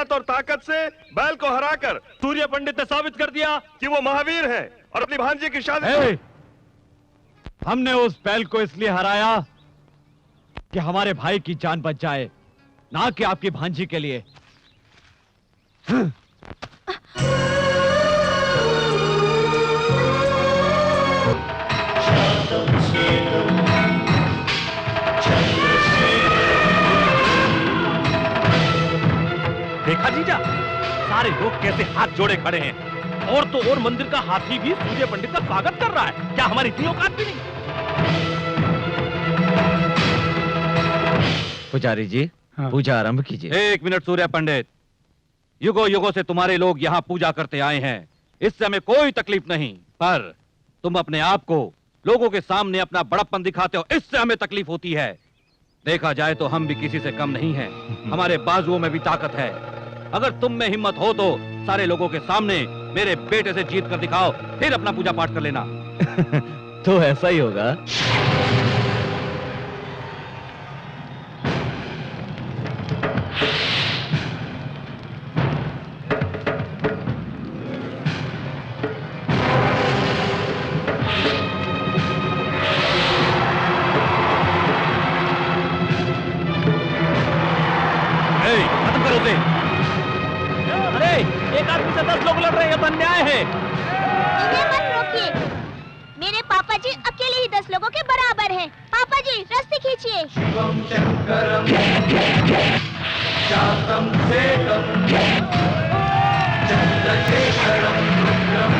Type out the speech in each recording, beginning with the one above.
हिम्मत और ताकत से बैल को हराकर सूर्य पंडित ने साबित कर दिया कि वो महावीर है और अपनी भांजी की शादी हमने उस बैल को इसलिए हराया कि हमारे भाई की जान बच जाए, ना कि आपकी भांजी के लिए। देखा जीजा, सारे लोग कैसे हाथ जोड़े खड़े हैं, और तो और मंदिर का हाथी भी सूर्य पंडित का स्वागत कर रहा है। क्या हमारी इतनी औकात भी नहीं? पुजारी जी, हाँ। पूजा आरंभ कीजिए। एक मिनट सूर्य पंडित, युगों युगों से तुम्हारे लोग यहाँ पूजा करते आए हैं, इससे हमें कोई तकलीफ नहीं, पर तुम अपने आप को लोगों के सामने अपना बड़प्पन दिखाते हो, इससे हमें तकलीफ होती है। देखा जाए तो हम भी किसी से कम नहीं हैं, हमारे बाजुओं में भी ताकत है। अगर तुम में हिम्मत हो तो सारे लोगों के सामने मेरे बेटे से जीत कर दिखाओ, फिर अपना पूजा पाठ कर लेना। तो ऐसा ही होगा। खत्म करो उसे। अरे एक आदमी से 10 लोग लड़ रहे हैं, तो अन्याय है। इन्हें मत रोकिए, मेरे पापा जी अकेले ही 10 लोगों के बराबर हैं। पापा जी रस्सी खींचिए। शिवम शंकरम शांतम शेखम चंद्रशेखरम रुद्रम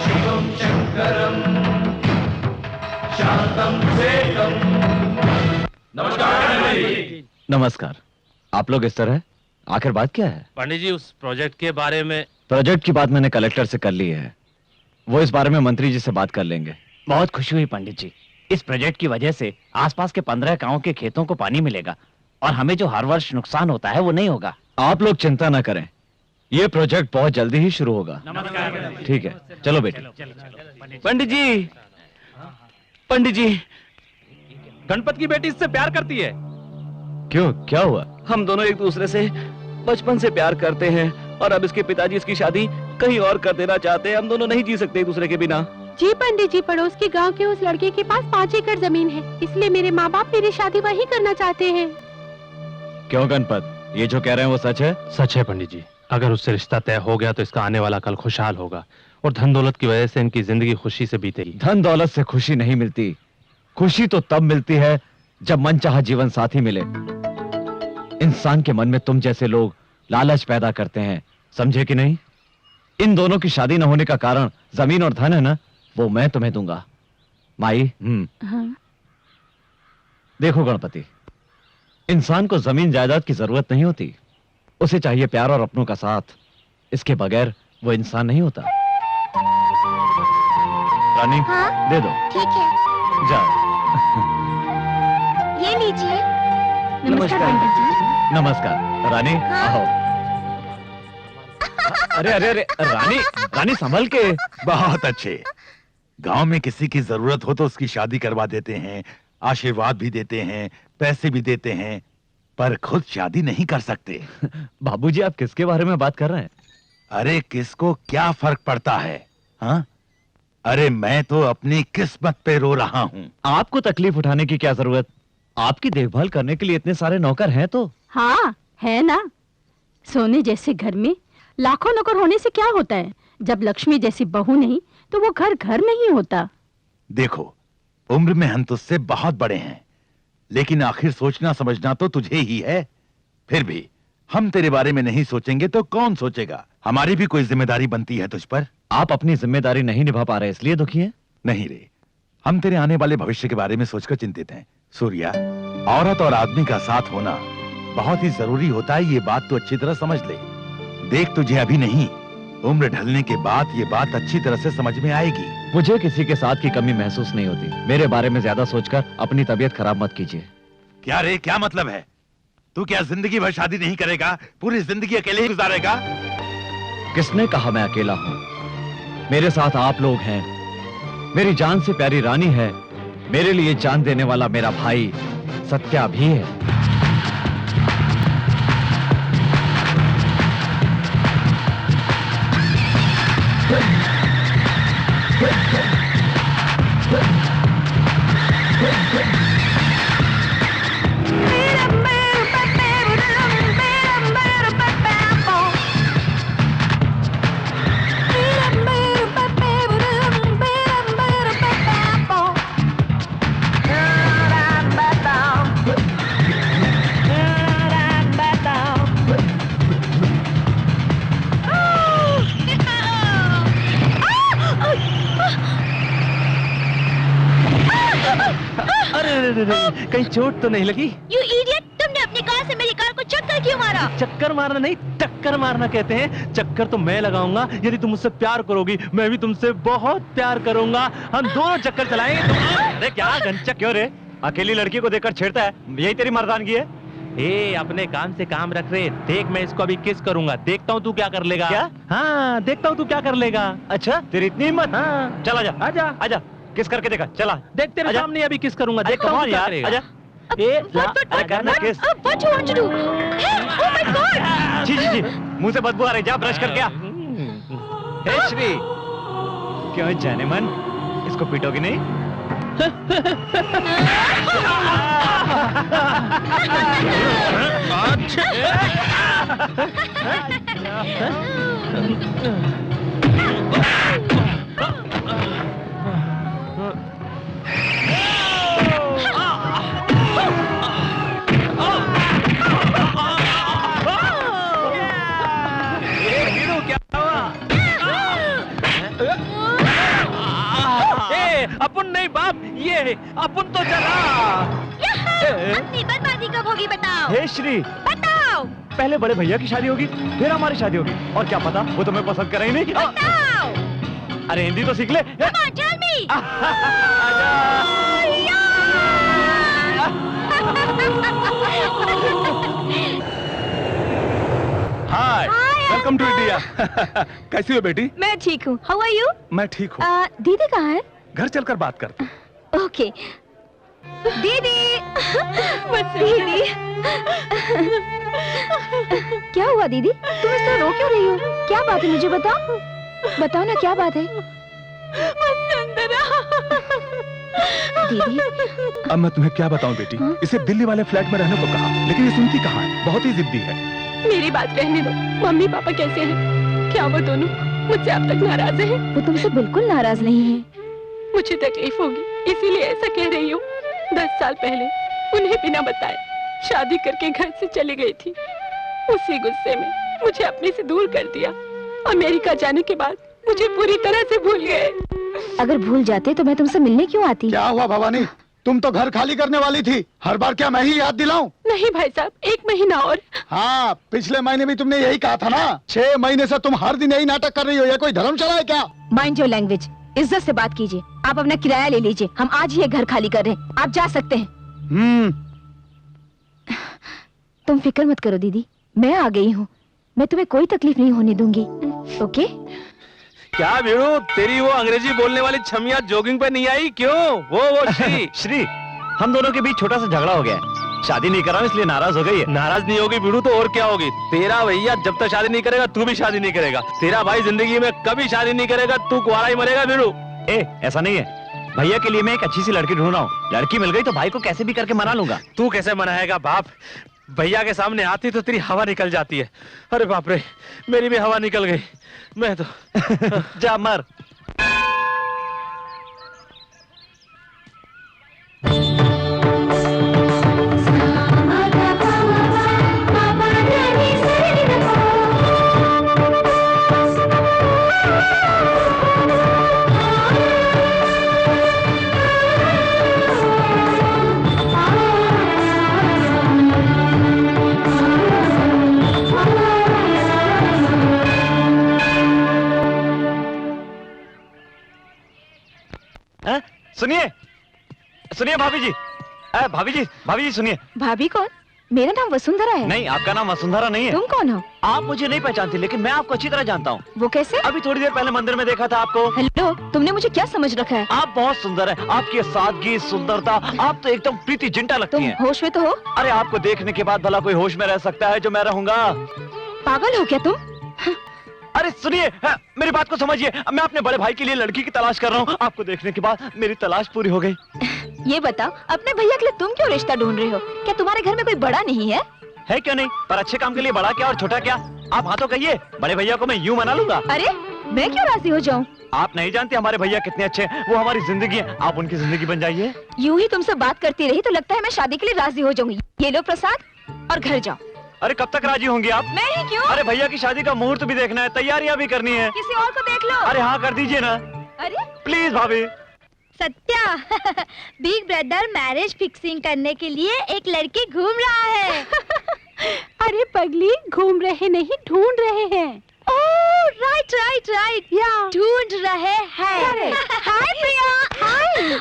शिवम शंकरम शांतम शेखम। नमस्कार जी। नमस्कार। आप लोग इस तरह, आखिर बात क्या है? पंडित जी, उस प्रोजेक्ट के बारे में। प्रोजेक्ट की बात मैंने कलेक्टर से कर ली है, वो इस बारे में मंत्री जी से बात कर लेंगे। बहुत खुशी हुई पंडित जी, इस प्रोजेक्ट की वजह से आसपास के 15 गांवों के खेतों को पानी मिलेगा और हमें जो हर वर्ष नुकसान होता है वो नहीं होगा। आप लोग चिंता ना करें, ये प्रोजेक्ट बहुत जल्दी ही शुरू होगा। ठीक है, चलो बेटे। पंडित जी, पंडित जी, गणपत की बेटी इससे प्यार करती है। क्यों, क्या हुआ? हम दोनों एक दूसरे से बचपन से प्यार करते हैं और अब इसके पिताजी इसकी शादी कहीं और कर देना चाहते हैं। हम दोनों नहीं जी सकते एक दूसरे के बिना। जी पंडित जी, पड़ोस के गांव के उस लड़के के पास 5 एकड़ जमीन है, इसलिए मेरे माँ बाप मेरी शादी वहीं करना चाहते हैं। क्यों गणपत, ये जो कह रहे हैं वो सच है? सच है पंडित जी, अगर उससे रिश्ता तय हो गया तो इसका आने वाला कल खुशहाल होगा और धन दौलत की वजह से इनकी जिंदगी खुशी से बीतेगी। धन दौलत से खुशी नहीं मिलती, खुशी तो तब मिलती है जब मनचाहा जीवन साथी मिले। इंसान के मन में तुम जैसे लोग लालच पैदा करते हैं, समझे कि नहीं? इन दोनों की शादी न होने का कारण जमीन और धन है ना, वो मैं तुम्हें दूंगा। माई, हाँ। देखो गणपति, इंसान को जमीन जायदाद की जरूरत नहीं होती, उसे चाहिए प्यार और अपनों का साथ। इसके बगैर वो इंसान नहीं होता। रानी, हाँ? दे दो। ठीक है, जाओ। ये लीजिए। नमस्कार पंडित जी। नमस्कार रानी, हाँ? आओ। अरे अरे अरे, रानी, रानी संभल के। बहुत अच्छे। गांव में किसी की जरूरत हो तो उसकी शादी करवा देते हैं, आशीर्वाद भी देते हैं, पैसे भी देते हैं, पर खुद शादी नहीं कर सकते। बाबूजी, आप किसके बारे में बात कर रहे हैं? अरे किसको क्या फर्क पड़ता है, हाँ? अरे मैं तो अपनी किस्मत पे रो रहा हूँ। आपको तकलीफ उठाने की क्या जरूरत? आपकी देखभाल करने के लिए इतने सारे नौकर हैं तो। हाँ है ना, सोने जैसे घर में लाखों नौकर होने से क्या होता है? जब लक्ष्मी जैसी बहू नहीं तो वो घर घर नहीं होता। देखो, उम्र में हम तुझसे बहुत बड़े हैं, लेकिन आखिर सोचना समझना तो तुझे ही है। फिर भी हम तेरे बारे में नहीं सोचेंगे तो कौन सोचेगा? हमारी भी कोई जिम्मेदारी बनती है तुझ पर। आप अपनी जिम्मेदारी नहीं निभा पा रहे इसलिए दुखी हैं? नहीं रे, हम तेरे आने वाले भविष्य के बारे में सोचकर चिंतित हैं। सूर्या, औरत और आदमी का साथ होना बहुत ही जरूरी होता है, ये बात तो अच्छी तरह समझ ले। देख, तुझे अभी नहीं, उम्र ढलने के बाद ये बात अच्छी तरह से समझ में आएगी। मुझे किसी के साथ की कमी महसूस नहीं होती। मेरे बारे में ज्यादा सोचकर अपनी तबीयत खराब मत कीजिए। क्या रे, क्या मतलब है? तू क्या जिंदगी भर शादी नहीं करेगा? पूरी जिंदगी अकेले ही गुजारेगा? किसने कहा मैं अकेला हूं? मेरे साथ आप लोग हैं, मेरी जान से प्यारी रानी है, मेरे लिए जान देने वाला मेरा भाई सत्या भी है। कहीं चोट तो नहीं लगी? You idiot! तुमने अपनी कार से मेरी कार को चक्कर क्यों मारा? चक्कर मारना नहीं, टक्कर मारना कहते हैं। चक्कर तो मैं लगाऊंगा यदि तुम मुझसे प्यार करोगी। मैं भी तुमसे बहुत प्यार करूंगा। हम दोनों चक्कर चलाएंगे। अरे क्या गंचक क्यों रे? अकेली लड़की को देखकर छेड़ता है? यही तेरी मर्दानगी है? ए, अपने काम से काम रख रहे। देख, मैं इसको अभी किस करूंगा। देखता हूँ तू क्या कर लेगा। क्या? हाँ, देखता हूँ तू क्या कर लेगा। अच्छा, तेरी इतनी हिम्मत? हाँ, चल आजा, आजा, आजा। किस करके देखा? चला, देख तेरे सामने अभी किस करूंगा। देखता हूँ क्या करेगा। आजा। अरे करना किस? What do you want to do? Hey, oh my God! जी जी जी, मुंह से बदबू आ रही, जा ब्रश करके आ। हे श्री, क्यों जाने मन, इसको पीटोगी नहीं? अपन नहीं बाप, ये अपन तो चला। अपनी बर्बादी कब होगी बताओ? हे श्री, बताओ। पहले बड़े भैया की शादी होगी, फिर हमारी शादी होगी, और क्या पता वो तुम्हें पसंद करे ही नहीं। बताओ। अरे हिंदी तो सीख ले। Come on, tell me. Hi, welcome to India. कैसी हो बेटी? मैं ठीक हूँ। How are you? मैं ठीक हूँ। दीदी कहाँ है? घर चलकर बात करते हैं। ओके। दीदी, बस दीदी। क्या हुआ दीदी? तुम इस तरह रो क्यों रही हो? क्या बात है, मुझे बताओ। बताओ ना, क्या बात है? दीदी, अब मैं तुम्हें क्या बताऊं बेटी? इसे दिल्ली वाले फ्लैट में रहने को कहा, लेकिन ये सुनती कहाँ है? बहुत ही जिद्दी है। मेरी बात रहने दो। मम्मी पापा कैसे हैं? क्या वो दोनों मुझसे अब तक नाराज हैं? वो तुमसे बिल्कुल नाराज नहीं है। मुझे तकलीफ होगी, इसीलिए ऐसा कह रही हूँ। 10 साल पहले उन्हें बिना बताए शादी करके घर से चली गई थी। उसी गुस्से में मुझे अपने से दूर कर दिया। अमेरिका जाने के बाद मुझे पूरी तरह से भूल गए। अगर भूल जाते तो मैं तुमसे मिलने क्यों आती? क्या हुआ भवानी? तुम तो घर खाली करने वाली थी। हर बार क्या मैं ही याद दिलाऊं? नहीं भाई साहब, 1 महीना और। हाँ, पिछले महीने भी तुमने यही कहा था ना। 6 महीने से तुम हर दिन यही नाटक कर रही हो। ये कोई धर्मशाला है क्या? Mind your language. इज्जत से बात कीजिए। आप अपना किराया ले लीजिए। हम आज ही ये घर खाली कर रहे हैं। आप जा सकते हैं। तुम फिक्र मत करो दीदी, मैं आ गई हूँ। मैं तुम्हें कोई तकलीफ नहीं होने दूंगी। ओके? क्या वीरू, तेरी वो अंग्रेजी बोलने वाली छमिया जॉगिंग पे नहीं आई क्यों? वो श्री। श्री, हम दोनों के बीच छोटा सा झगड़ा हो गया है। शादी नहीं कर रहा हूं इसलिए नाराज हो गई है। नाराज नहीं होगी वीरू तो और क्या होगी? तेरा भैया जब तक शादी नहीं करेगा तू भी शादी नहीं करेगा। तेरा भाई जिंदगी में कभी शादी नहीं करेगा, तू कुंवारा ही मरेगा वीरू। ऐसा नहीं है, भैया के लिए मैं एक अच्छी सी लड़की ढूंढ रहा हूँ। लड़की मिल गई तो भाई को कैसे भी करके मना लूंगा। तू कैसे मनाएगा बाप? भैया के सामने आती तो तेरी हवा निकल जाती है। अरे बाप रे, मेरी भी हवा निकल गई। मैं तो जा मर। सुनिए सुनिए भाभी जी, भाभी जी सुनिए। भाभी कौन? मेरा नाम वसुंधरा है। नहीं, आपका नाम वसुंधरा नहीं है। तुम कौन हो? आप मुझे नहीं पहचानती, लेकिन मैं आपको अच्छी तरह जानता हूँ। वो कैसे? अभी थोड़ी देर पहले मंदिर में देखा था आपको। हेलो, तुमने मुझे क्या समझ रखा है? आप बहुत सुंदर है, आपकी सादगी, सुंदरता, आप तो एकदम प्रीति जिंटा लगती तुम हैं। होश में तो हो? अरे आपको देखने के बाद भला कोई होश में रह सकता है जो मैं रहूंगा? पागल हो क्या तुम? अरे सुनिए, मेरी बात को समझिए। मैं अपने बड़े भाई के लिए लड़की की तलाश कर रहा हूँ। आपको देखने के बाद मेरी तलाश पूरी हो गई। ये बताओ, अपने भैया के लिए तुम क्यों रिश्ता ढूंढ रहे हो? क्या तुम्हारे घर में कोई बड़ा नहीं है? है क्यों नहीं, पर अच्छे काम के लिए बड़ा क्या और छोटा क्या? आप हाँ तो कहिए, बड़े भैया को मैं यूं मना लूंगा। अरे मैं क्यों राजी हो जाऊं? आप नहीं जानते हमारे भैया कितने अच्छे हैं। वो हमारी जिंदगी है, आप उनकी जिंदगी बन जाइए। यूं ही तुमसे बात करती रही तो लगता है मैं शादी के लिए राजी हो जाऊंगी। ये लो प्रसाद और घर जाओ। अरे कब तक राजी होंगी आप? मैं ही क्यों? अरे भैया की शादी का मुहूर्त भी देखना है, तैयारियां भी करनी है। किसी और को देख लो। अरे हाँ कर दीजिए ना, अरे प्लीज भाभी। Satya, big brother marriage fixing करने के लिए एक लड़की घूम रहा है। अरे पगली, घूम रहे नहीं, ढूंढ रहे हैं। ओह राइट राइट राइट, या ढूंढ रहे हैं। हाय प्रिया, हाय।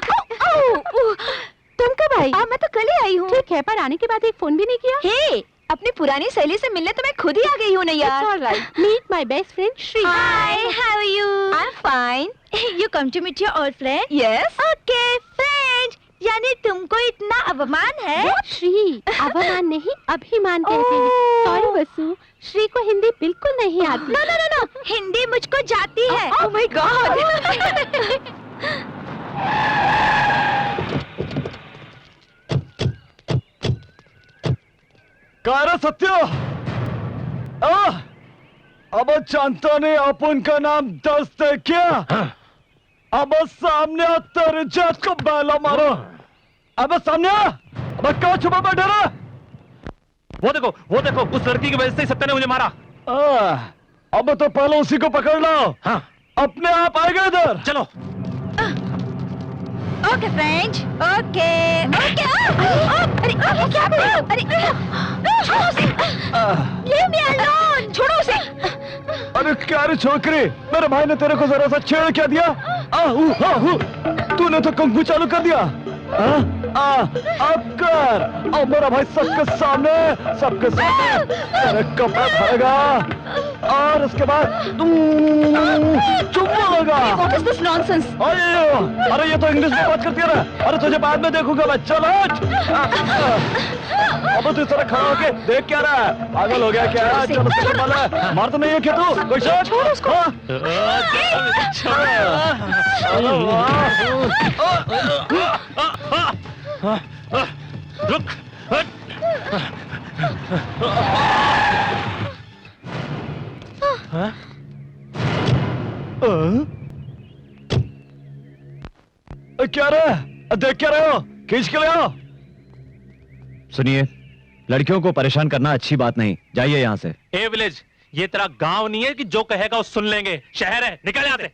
तुम कब आई? मैं तो कल ही आई हूँ। ठीक है, पर आने के बाद एक फोन भी नहीं किया। हे, अपनी पुरानी सहेली से मिलने तो मैं खुद ही आ गई हूँ ना यार। It's all right. Meet my best friend Shri. Hi, how are you? I'm fine. You come to meet your old friend? Yes. Okay, friend. यानी तुमको इतना अवमान है? श्री, अवमान नहीं, अभिमान कहते हैं। सॉरी वसु, श्री को हिंदी बिल्कुल नहीं आती। No, no, no, no. Hindi मुझको जाती है। Oh my God. कारा सत्य, अब जानता नहीं अपन का नाम दस्त है क्या? अब सामने तेरे जात को बैला मारो। अब सामने, अब क्या छुपा बैठा रहा? वो देखो, उस लड़की की वजह से सत्या ने मुझे मारा। अब तो पहले उसी को पकड़ लो। हाँ, अपने आप आएगा इधर। चलो। Okay friend, okay okay. अरे क्या कर रहे हो? अरे छोड़ो उसे। Leave me alone. छोड़ो उसे। अरे क्या रे छोकरी, मेरे भाई ने तेरे को जरा सा छेड़ क्या दिया? तूने तो कंकु चालू कर दिया। अब कर, अब मेरा भाई सबके सामने तेरे कपड़ा धरेगा और उसके बाद चुम्मा लगा। What is this nonsense? अरे ये तो इंग्लिश में बात करती है ना। अरे तुझे बाद में देखूंगा मैं, चल हट। अब तू इस तरह खड़ा होके देख क्या रहा है? पागल हो गया क्या? चल उसको मार, मार तो नहीं है क्या तू? कोई शक? छोड़ उसको। रुक। क्या रहा? देख क्या रहे हो? खींच के ले आओ। सुनिए, लड़कियों को परेशान करना अच्छी बात नहीं, जाइए यहाँ से। ए विलेज, ये तेरा गांव नहीं है कि जो कहेगा वो सुन लेंगे। शहर है, निकल यहाँ से।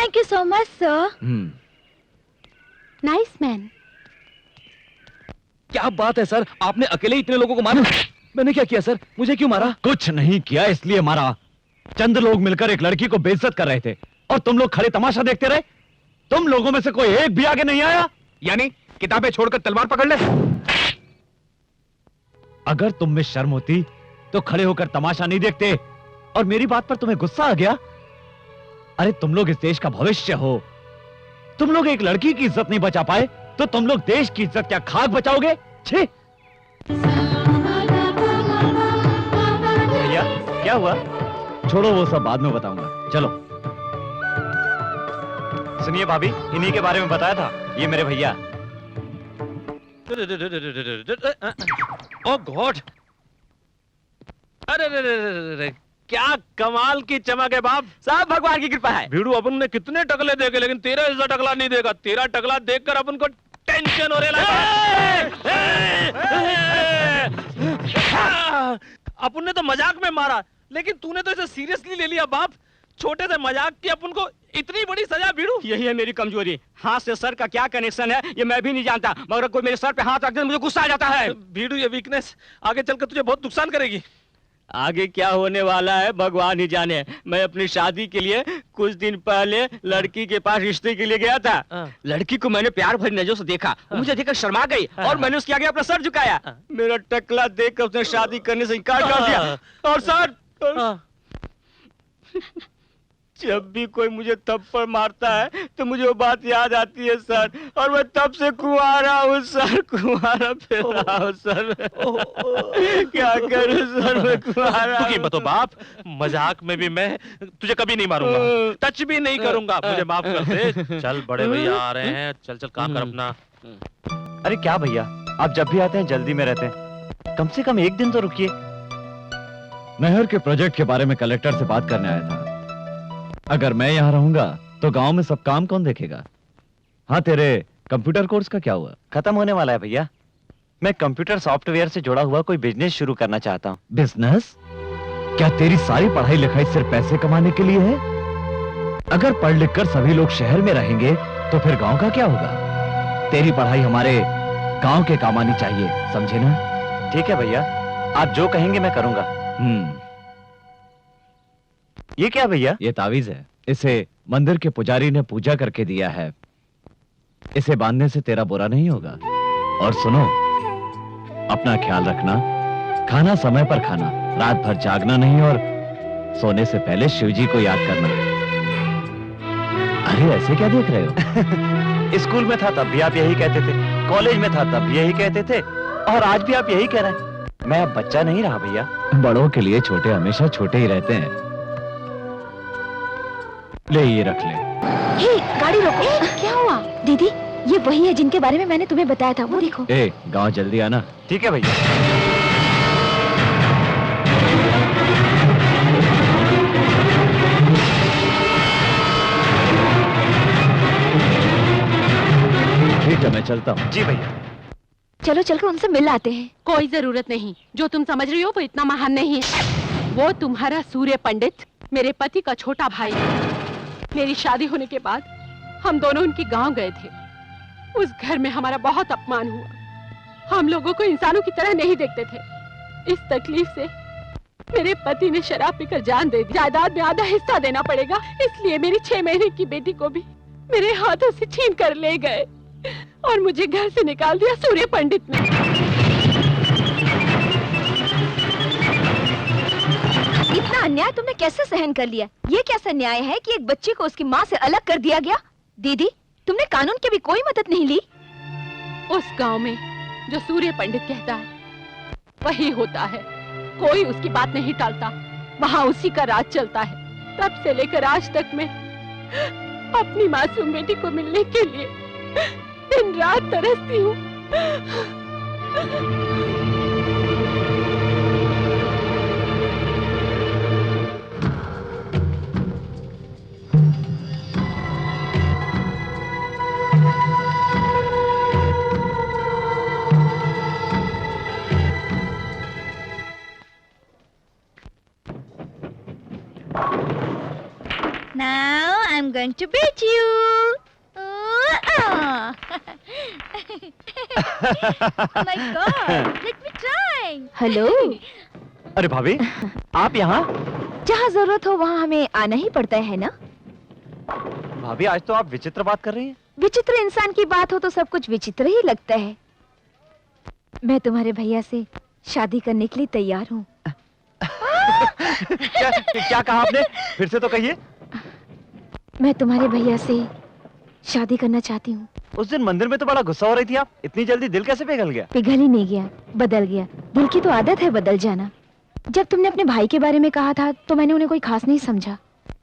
Thank you so much sir. Nice man. क्या बात है सर, आपने अकेले इतने लोगों को मारा? मैंने क्या किया सर, मुझे क्यों मारा? कुछ नहीं किया इसलिए मारा। चंद लोग मिलकर एक लड़की को बेइज्जत कर रहे थे और तुम लोग खड़े तमाशा देखते रहे। तुम लोगों में से कोई एक भी आगे नहीं आया। यानी किताबें छोड़कर तलवार पकड़ ले। अगर तुम में शर्म होती तो खड़े होकर तमाशा नहीं देखते। और मेरी बात पर तुम्हें गुस्सा आ गया? अरे तुम लोग इस देश का भविष्य हो। तुम लोग एक लड़की की इज्जत नहीं बचा पाए तो तुम लोग देश की इज्जत क्या खाक बचाओगे? छी! भैया क्या हुआ? छोड़ो वो सब बाद में बताऊंगा, चलो। सुनिए भाभी, इन्हीं के बारे में बताया था, ये मेरे भैया। ओ गॉड! अरे क्या कमाल की चमक है बाप। सब भगवान की कृपा है। भीड़ू, अपन ने कितने टकले देखे लेकिन तेरा ऐसा टकला नहीं देगा। तेरा टकला देखकर अपन को टेंशन हो रहा है। अपन ने तो मजाक में मारा लेकिन तूने तो इसे सीरियसली ले लिया बाप। छोटे से मजाक की अपन को इतनी बड़ी सजा भीड़ू। यही है मेरी कमजोरी। हाथ से सर का क्या कनेक्शन है ये मैं भी नहीं जानता, मगर कोई मेरे सर पे हाथ रख दे मुझे गुस्सा आ जाता है। भीड़ू, ये वीकनेस आगे चलकर तुझे बहुत नुकसान करेगी। आगे क्या होने वाला है भगवान ही जाने। मैं अपनी शादी के लिए कुछ दिन पहले लड़की के पास रिश्ते के लिए गया था। लड़की को मैंने प्यार भरी नजरों से देखा, मुझे देखकर शर्मा गई और मैंने उसके आगे अपना सर झुकाया। मेरा टकला देखकर उसने शादी करने से इनकार कर दिया। और सर, जब भी कोई मुझे थप्पड़ मारता है तो मुझे वो बात याद आती है सर, और मैं तब से कुंवारा हूँ सर, कुंवारा फिर रहा हूँ सर। क्या करूँ सर, मैं कुंवारा। तू कीमत हो बाप, मजाक में भी मैं तुझे कभी नहीं मारूंगा, टच भी नहीं करूंगा, मुझे माफ कर दे। चल बड़े भैया आ रहे हैं, चल चल काम कर अपना। अरे क्या भैया, आप जब भी आते हैं जल्दी में रहते हैं, कम से कम एक दिन तो रुकिए। नहर के प्रोजेक्ट के बारे में कलेक्टर से बात करने आया था। अगर मैं यहाँ रहूंगा तो गांव में सब काम कौन देखेगा? हाँ, तेरे कंप्यूटर कोर्स का क्या हुआ? खत्म होने वाला है भैया। मैं कंप्यूटर सॉफ्टवेयर से जुड़ा हुआ कोई बिजनेस शुरू करना चाहता हूँ। बिजनेस? क्या तेरी सारी पढ़ाई लिखाई सिर्फ पैसे कमाने के लिए है? अगर पढ़ लिख कर सभी लोग शहर में रहेंगे तो फिर गांव का क्या होगा? तेरी पढ़ाई हमारे गांव के काम आनी चाहिए, समझे ना? ठीक है भैया, आप जो कहेंगे मैं करूंगा। ये क्या भैया? ये तावीज है, इसे मंदिर के पुजारी ने पूजा करके दिया है। इसे बांधने से तेरा बुरा नहीं होगा। और सुनो, अपना ख्याल रखना, खाना समय पर खाना, रात भर जागना नहीं और सोने से पहले शिवजी को याद करना। अरे ऐसे क्या देख रहे हो? स्कूल में था तब भी आप यही कहते थे, कॉलेज में था तब भी यही कहते थे, और आज भी आप यही कह रहे हैं। मैं अब बच्चा नहीं रहा भैया। बड़ों के लिए छोटे हमेशा छोटे ही रहते हैं। ले ये रख ले। हे, गाड़ी रोको। क्या हुआ? दीदी, ये वही है जिनके बारे में मैंने तुम्हें बताया था, वो देखो। गांव जल्दी आना। ठीक है भैया। ठीक है, मैं चलता हूँ। जी भैया। चलो चलकर उनसे मिल आते हैं। कोई जरूरत नहीं, जो तुम समझ रही हो वो इतना महान नहीं है। वो तुम्हारा सूर्य पंडित मेरे पति का छोटा भाई है। मेरी शादी होने के बाद हम दोनों उनके गांव गए थे। उस घर में हमारा बहुत अपमान हुआ। हम लोगों को इंसानों की तरह नहीं देखते थे। इस तकलीफ से मेरे पति ने शराब पीकर जान दे दी। जायदाद में आधा हिस्सा देना पड़ेगा, इसलिए मेरी 6 महीने की बेटी को भी मेरे हाथों से छीन कर ले गए और मुझे घर से निकाल दिया सूर्य पंडित ने। इतना अन्याय तुमने कैसे सहन कर लिया? ये कैसा न्याय है कि एक बच्ची को उसकी माँ से अलग कर दिया गया? दीदी, तुमने कानून की भी कोई मदद नहीं ली? उस गांव में जो सूर्य पंडित कहता है वही होता है। कोई उसकी बात नहीं टालता, वहाँ उसी का राज चलता है। तब से लेकर आज तक मैं अपनी मासूम बेटी को मिलने के लिए दिन रात तरसती हूँ। Now I'm going to beat you. Oh my God! Let me try. Hello. अरे भाभी, आप यहाँ? जहाँ जरूरत हो वहाँ हमें आना ही पड़ता है ना? भाभी आज तो आप विचित्र बात कर रही हैं। विचित्र इंसान की बात हो तो सब कुछ विचित्र ही लगता है। मैं तुम्हारे भैया से शादी करने के लिए तैयार हूँ। क्या कहा आपने? फिर से तो कहिए। मैं तुम्हारे भैया से शादी करना चाहती हूँ। उस दिन मंदिर में तो बड़ा गुस्सा हो रही थी आप। इतनी जल्दी दिल कैसे पिघल गया? पिघल ही नहीं गया, बदल गया। दिल की तो आदत है बदल जाना। जब तुमने अपने भाई के बारे में कहा था तो मैंने उन्हें कोई खास नहीं समझा,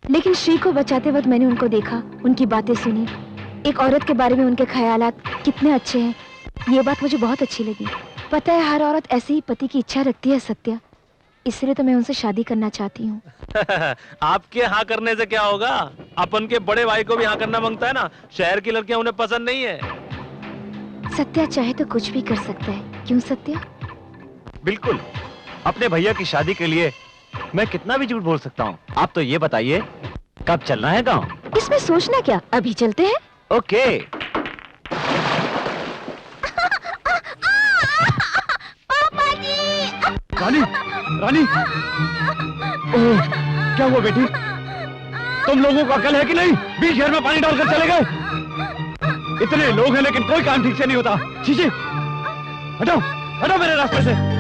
लेकिन श्री को बचाते वक्त मैंने उनको देखा, उनकी बातें सुनी। एक औरत के बारे में उनके ख्यालात कितने अच्छे हैं, ये बात मुझे बहुत अच्छी लगी। पता है हर औरत ऐसे ही पति की इच्छा रखती है सत्या, इसलिए तो मैं उनसे शादी करना चाहती हूँ। आपके हाँ करने से क्या होगा? अपन के बड़े भाई को भी हाँ करना मांगता है ना। शहर की लड़कियां उन्हें पसंद नहीं है। सत्या चाहे तो कुछ भी कर सकता है, क्यों सत्या? बिल्कुल। अपने भैया की शादी के लिए मैं कितना भी झूठ बोल सकता हूँ। आप तो ये बताइए कब चलना है गाँव? इसमें सोचना क्या, अभी चलते हैं। ओके। रानी, रानी, ओह, क्या हुआ बेटी? तुम लोगों को अकल है कि नहीं? बीच शहर में पानी डालकर चले गए। इतने लोग हैं लेकिन कोई काम ठीक से नहीं होता। चीजे, हटाओ, हटाओ मेरे रास्ते से।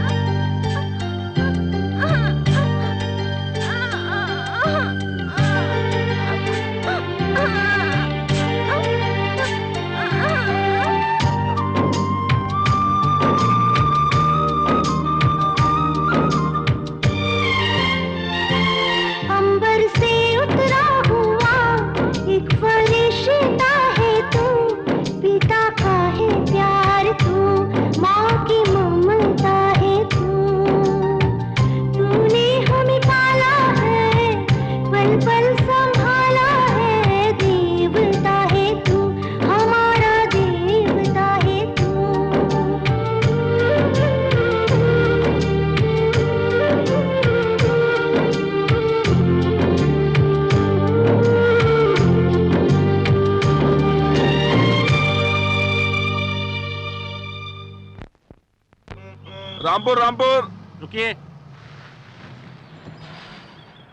रामपुर, रामपुर। रुकिए,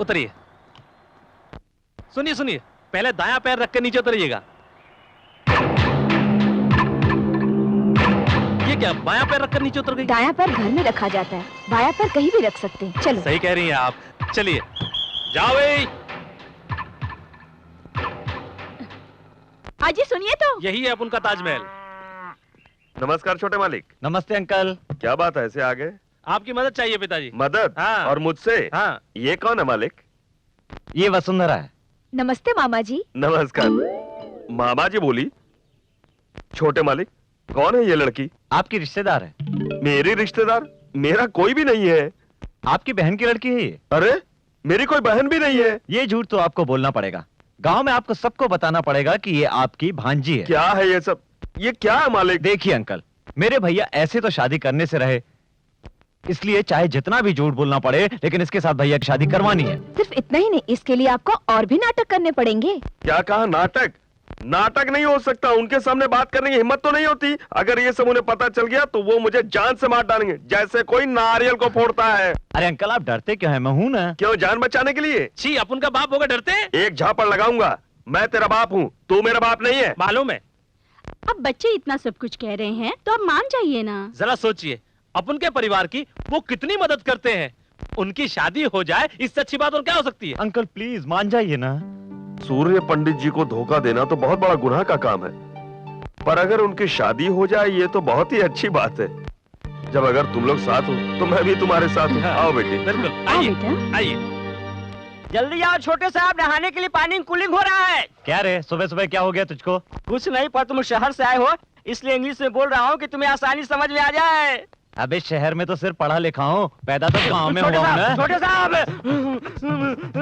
उतरिए। सुनिए सुनिए, पहले दायां पैर रख के नीचे उतरिएगा। ये क्या, बायां पैर रखकर नीचे उतर गई? दायां पैर घर में रखा जाता है, बायां पैर कहीं भी रख सकते हैं। चलो। सही कह रही हैं आप। चलिए, जाओ भाई। अजी सुनिए तो। यही है अपन का ताजमहल। नमस्कार छोटे मालिक। नमस्ते अंकल। क्या बात है, ऐसे आ गए? आपकी मदद चाहिए पिताजी। मदद? हाँ। और मुझसे? हाँ। ये कौन है मालिक? ये वसुंधरा है। नमस्ते मामा जी। नमस्कार। मामा जी बोली? छोटे मालिक, कौन है ये लड़की? आपकी रिश्तेदार है। मेरी रिश्तेदार? मेरा कोई भी नहीं है। आपकी बहन की लड़की है ये। अरे, मेरी कोई बहन भी नहीं है। ये झूठ तो आपको बोलना पड़ेगा। गांव में आपको सबको बताना पड़ेगा कि ये आपकी भांजी है। क्या है ये सब? ये क्या है मालिक? देखिए अंकल, मेरे भैया ऐसे तो शादी करने से रहे, इसलिए चाहे जितना भी झूठ बोलना पड़े, लेकिन इसके साथ भैया की शादी करवानी है। सिर्फ इतना ही नहीं, इसके लिए आपको और भी नाटक करने पड़ेंगे। क्या कहा? नाटक? नाटक नहीं हो सकता। उनके सामने बात करने की हिम्मत तो नहीं होती। अगर ये सब उन्हें पता चल गया तो वो मुझे जान से मार डालेंगे, जैसे कोई नारियल को फोड़ता है। अरे अंकल, आप डरते क्यों हैं? मैं हूं ना। क्यों, जान बचाने के लिए? छी, अपन का बाप होगा डरते? एक झापड़ लगाऊंगा। मैं तेरा बाप हूँ, तू मेरा बाप नहीं है। मालूम है। अब बच्चे इतना सब कुछ कह रहे हैं तो अब मान जाइए ना। जरा सोचिए, अपन के परिवार की वो कितनी मदद करते हैं। उनकी शादी हो जाए, इससे अच्छी बात और क्या हो सकती है? अंकल प्लीज मान जाइए ना। सूर्य पंडित जी को धोखा देना तो बहुत बड़ा गुनाह का काम है, पर अगर उनकी शादी हो जाए ये तो बहुत ही अच्छी बात है। जब अगर तुम लोग साथ हो तो मैं भी तुम्हारे साथ हूँ। आओ बेटी। बिल्कुल, आइए आइए। जल्दी आओ छोटे साहब, नहाने के लिए पानी कूलिंग हो रहा है। क्या रे, सुबह सुबह क्या हो गया तुझको? कुछ नहीं, पर तुम शहर से आए हो इसलिए इंग्लिश में बोल रहा हूँ कि तुम्हें आसानी समझ में आ जाए। अबे शहर में तो सिर्फ पढ़ा लिखा हूँ, पैदा तो गाँव में हुआ हूँ ना। छोटे साहब,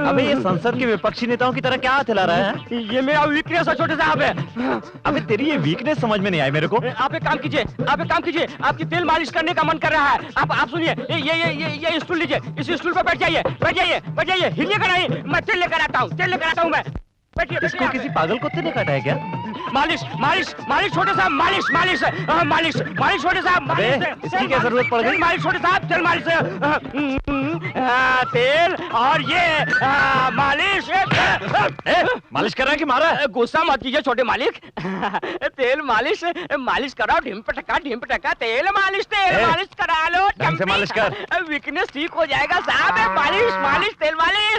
अबे ये संसद के विपक्षी नेताओं की तरह क्या हाथ हिला रहा है? ये मेरा वीकनेस है छोटे साहब। अबे तेरी ये वीकनेस समझ में नहीं आई मेरे को। आप एक काम कीजिए, आपकी तेल मालिश करने का मन कर रहा है। आप सुनिए, ये स्टूल लीजिए, इस स्टूल पर बैठ जाइए, हिलिएगा नहीं। मैं तेल लेकर आता हूँ, मैं। बैठिए इसको बैठिए किसी पागल कुत्ते ने काटा है क्या? मालिश मालिश मालिश छोटे साहब मालिश मालिश मालिश मालिश छोटे साहब अबे, मालिश इसकी क्या जरूरत पड़ गई? मालिश छोटे साहब चल मालिश तेल और ये मालिश मालिश कर रहा है कि मारा है? गुस्सा मत कीजिए छोटे मालिक तेल मालिश मालिश कराओ ढिम्प टका तेल मालिश करा लो ढंग से मालिश कर। वीकनेस ठीक हो जाएगा साहब मालिश मालिश तेल मालिश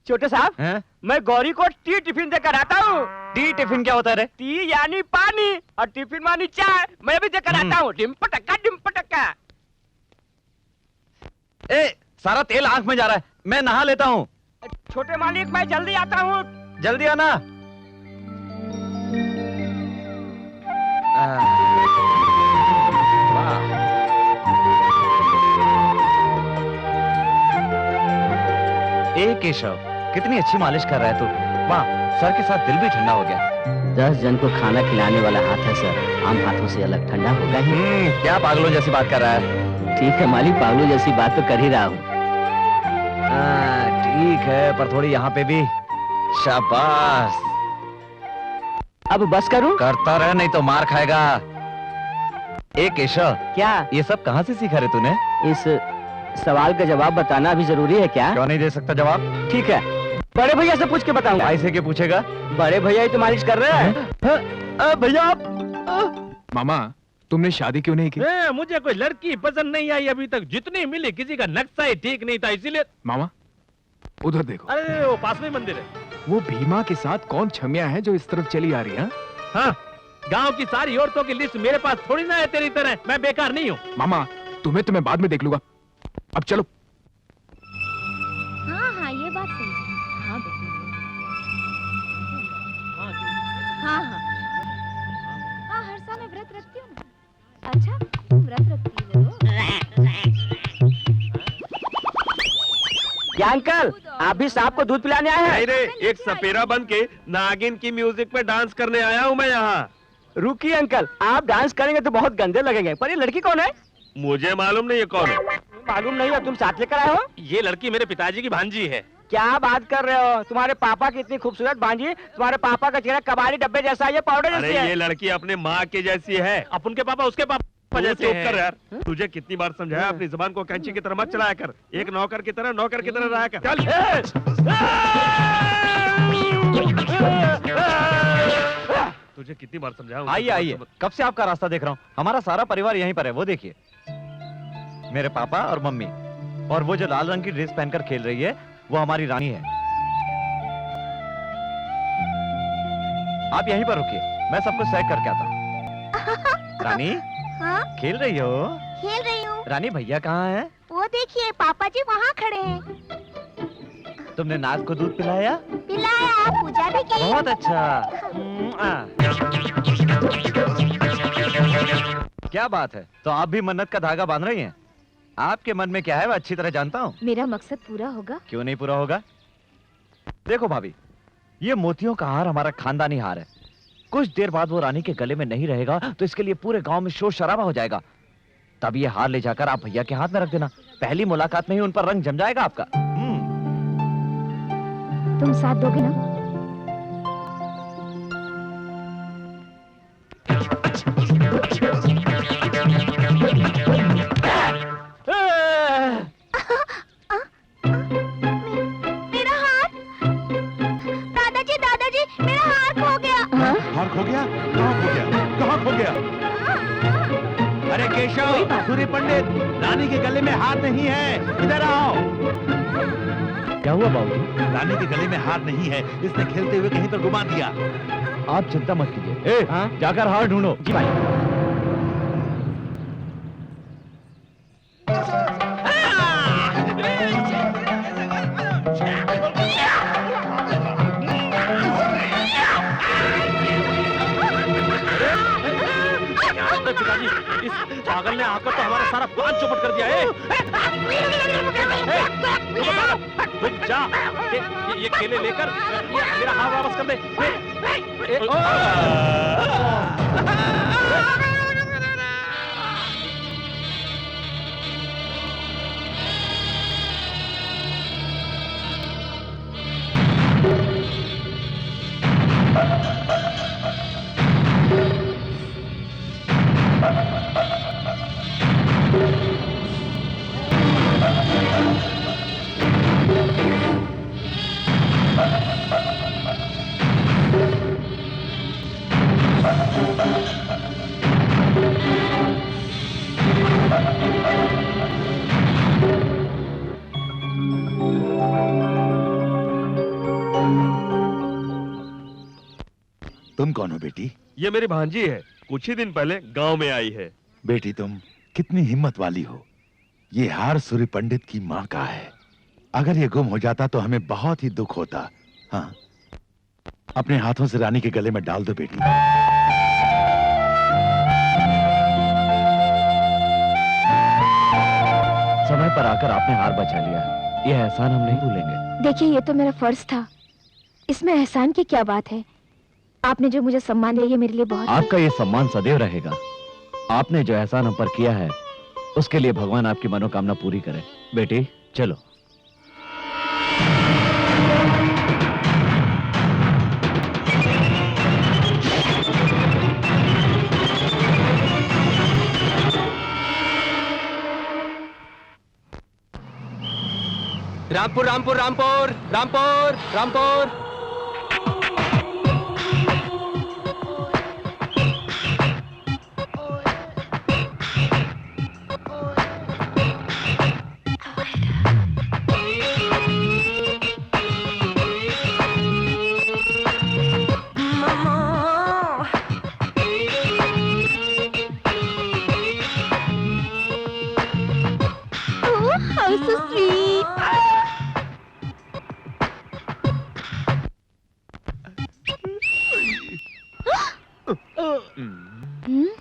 छोटे साहब हैं? मैं गौरी को टी टिफिन देकर आता हूँ टी टिफिन क्या होता है रे? टी यानी पानी और टिफिन मानी चाय मैं भी देकर आता हूँ डिम्प टक्का ए, सारा तेल आंख में जा रहा है, मैं नहा लेता हूँ। छोटे मालिक मैं जल्दी आता हूँ जल्दी आना। ए केशव, कितनी अच्छी मालिश कर रहा है तू। वाह, सर के साथ दिल भी ठंडा हो गया। 10 जन को खाना खिलाने वाला हाथ है सर, आम हाथों से अलग ठंडा होगा ही। क्या पागलों जैसी बात कर रहा है? ठीक है मालिक, पागलों जैसी बात तो कर ही रहा हूँ। ठीक है, पर थोड़ी यहाँ पे भी। शाबाश। अब बस करूँ? करता रह, नहीं तो मार खाएगा। ए केशव, क्या ये सब कहाँ से सीखा रे तूने? इस सवाल का जवाब बताना भी जरूरी है क्या? क्यों नहीं दे सकता जवाब? ठीक है, बड़े भैया से पूछ के बताऊंगा। भाई से क्या पूछेगा? बड़े भैया ही तो मालिश कर रहे हैं। भैया आप मामा, तुमने शादी क्यों नहीं की? मुझे कोई लड़की पसंद नहीं आई अभी तक, जितनी मिली किसी का नक्शा ही ठीक नहीं था, इसीलिए। मामा, उधर देखो। अरे वो पास में ही मंदिर है। वो भीमा के साथ कौन छमिया है जो इस तरफ चली आ रही है? हाँ, गांव की सारी औरतों की लिस्ट मेरे पास थोड़ी ना है तेरी तरह, मैं बेकार नहीं हूँ। मामा, तुम्हें तो मैं बाद में देख लूंगा, अब चलो। हाँ हाँ, ये बात सही है। हाँ बेटी। हाँ हाँ हाँ, हर साल मैं व्रत रखती हूँ ना। अच्छा, तुम व्रत रखती हो? क्या अंकल, आप भी सांप को दूध पिलाने आए हैं? नहीं रे, एक सपेरा बन के नागिन की म्यूजिक पे डांस करने आया हूँ मैं यहाँ। रुकिए अंकल, आप डांस करेंगे तो बहुत गंदे लगेंगे, पर ये लड़की कौन है? मुझे मालूम नहीं ये कौन है। मालूम नहीं है, तुम साथ लेकर आए हो? ये लड़की मेरे पिताजी की भांजी है। क्या बात कर रहे हो? तुम्हारे पापा की इतनी खूबसूरत भांजी, तुम्हारे पापा का चेहरा कबाड़ी डब्बे जैसा है, ये पाउडर अरे जैसी है। ये लड़की अपने माँ के जैसी है। अब उनके पापा उसके पापा तू जैसे चुप हैं। कर यार, तुझे कितनी बार समझाया अपनी जुबान को कैंची की तरह मत चलाया कर। एक नौकर की तरह रहा कर। चल। तुझे कितनी बार समझाया? आइए आइए, कब से आपका रास्ता देख रहा हूँ। हमारा सारा परिवार यहीं पर है, वो देखिए। मेरे पापा और मम्मी, और वो जो लाल रंग की ड्रेस पहनकर खेल रही है वो हमारी रानी है। आप यहीं पर रुकिए, मैं सब कुछ सेट करके आता हूँ। रानी, हाँ, खेल रही हो? खेल रही हूँ। रानी, भैया कहाँ है? वो देखिए, पापा जी वहाँ खड़े हैं। तुमने नाग को दूध पिलाया? पिलाया, पूजा भी की। बहुत अच्छा। क्या बात है, तो आप भी मन्नत का धागा बांध रही हैं? आपके मन में क्या है मैं अच्छी तरह जानता हूँ। मेरा मकसद पूरा होगा। क्यों नहीं पूरा होगा? देखो भाभी, ये मोतियों का हार हमारा खानदानी हार है। कुछ देर बाद वो रानी के गले में नहीं रहेगा तो इसके लिए पूरे गांव में शोर शराबा हो जाएगा। तब ये हार ले जाकर आप भैया के हाथ में रख देना। पहली मुलाकात में ही उन पर रंग जम जाएगा आपका। तुम साथ दोगे ना? मेरा हाथ! दादाजी, दादाजी, मेरा हाथ खो गया। हार खो गया? कहाँ खो गया? कहाँ खो गया? अरे केशव, सूर्य पंडित, रानी के गले में हार नहीं है, इधर आओ। क्या हुआ बाबूजी? रानी के गले में हार नहीं है, इसने खेलते हुए कहीं पर घुमा दिया। आप चिंता मत कीजिए। जाकर हार ढूंढो। जी भाई। पिताजी, इस पागल ने आकर तो हमारा सारा प्लान चौपट कर दिया है। जा, ये केले लेकर मेरा हाथ वापस कर दे। तुम कौन हो बेटी? ये मेरी भांजी है, कुछ ही दिन पहले गांव में आई है। बेटी तुम कितनी हिम्मत वाली हो। ये हार सूर्य पंडित की माँ का है। अगर ये गुम हो जाता तो हमें बहुत ही दुख होता। हाँ, अपने हाथों से रानी के गले में डाल दो बेटी। समय पर आकर आपने हार बचा लिया। ये एहसान हम नहीं भूलेंगे। देखिए, ये तो मेरा फर्ज था, इसमें एहसान की क्या बात है। आपने जो मुझे सम्मान दिया, ये मेरे लिए बहुत। आपका ये सम्मान सदैव रहेगा। आपने जो एहसान हम पर किया है, उसके लिए भगवान आपकी मनोकामना पूरी करे। बेटी चलो। Rampur Rampur Rampur Rampur Rampur. How so sweet.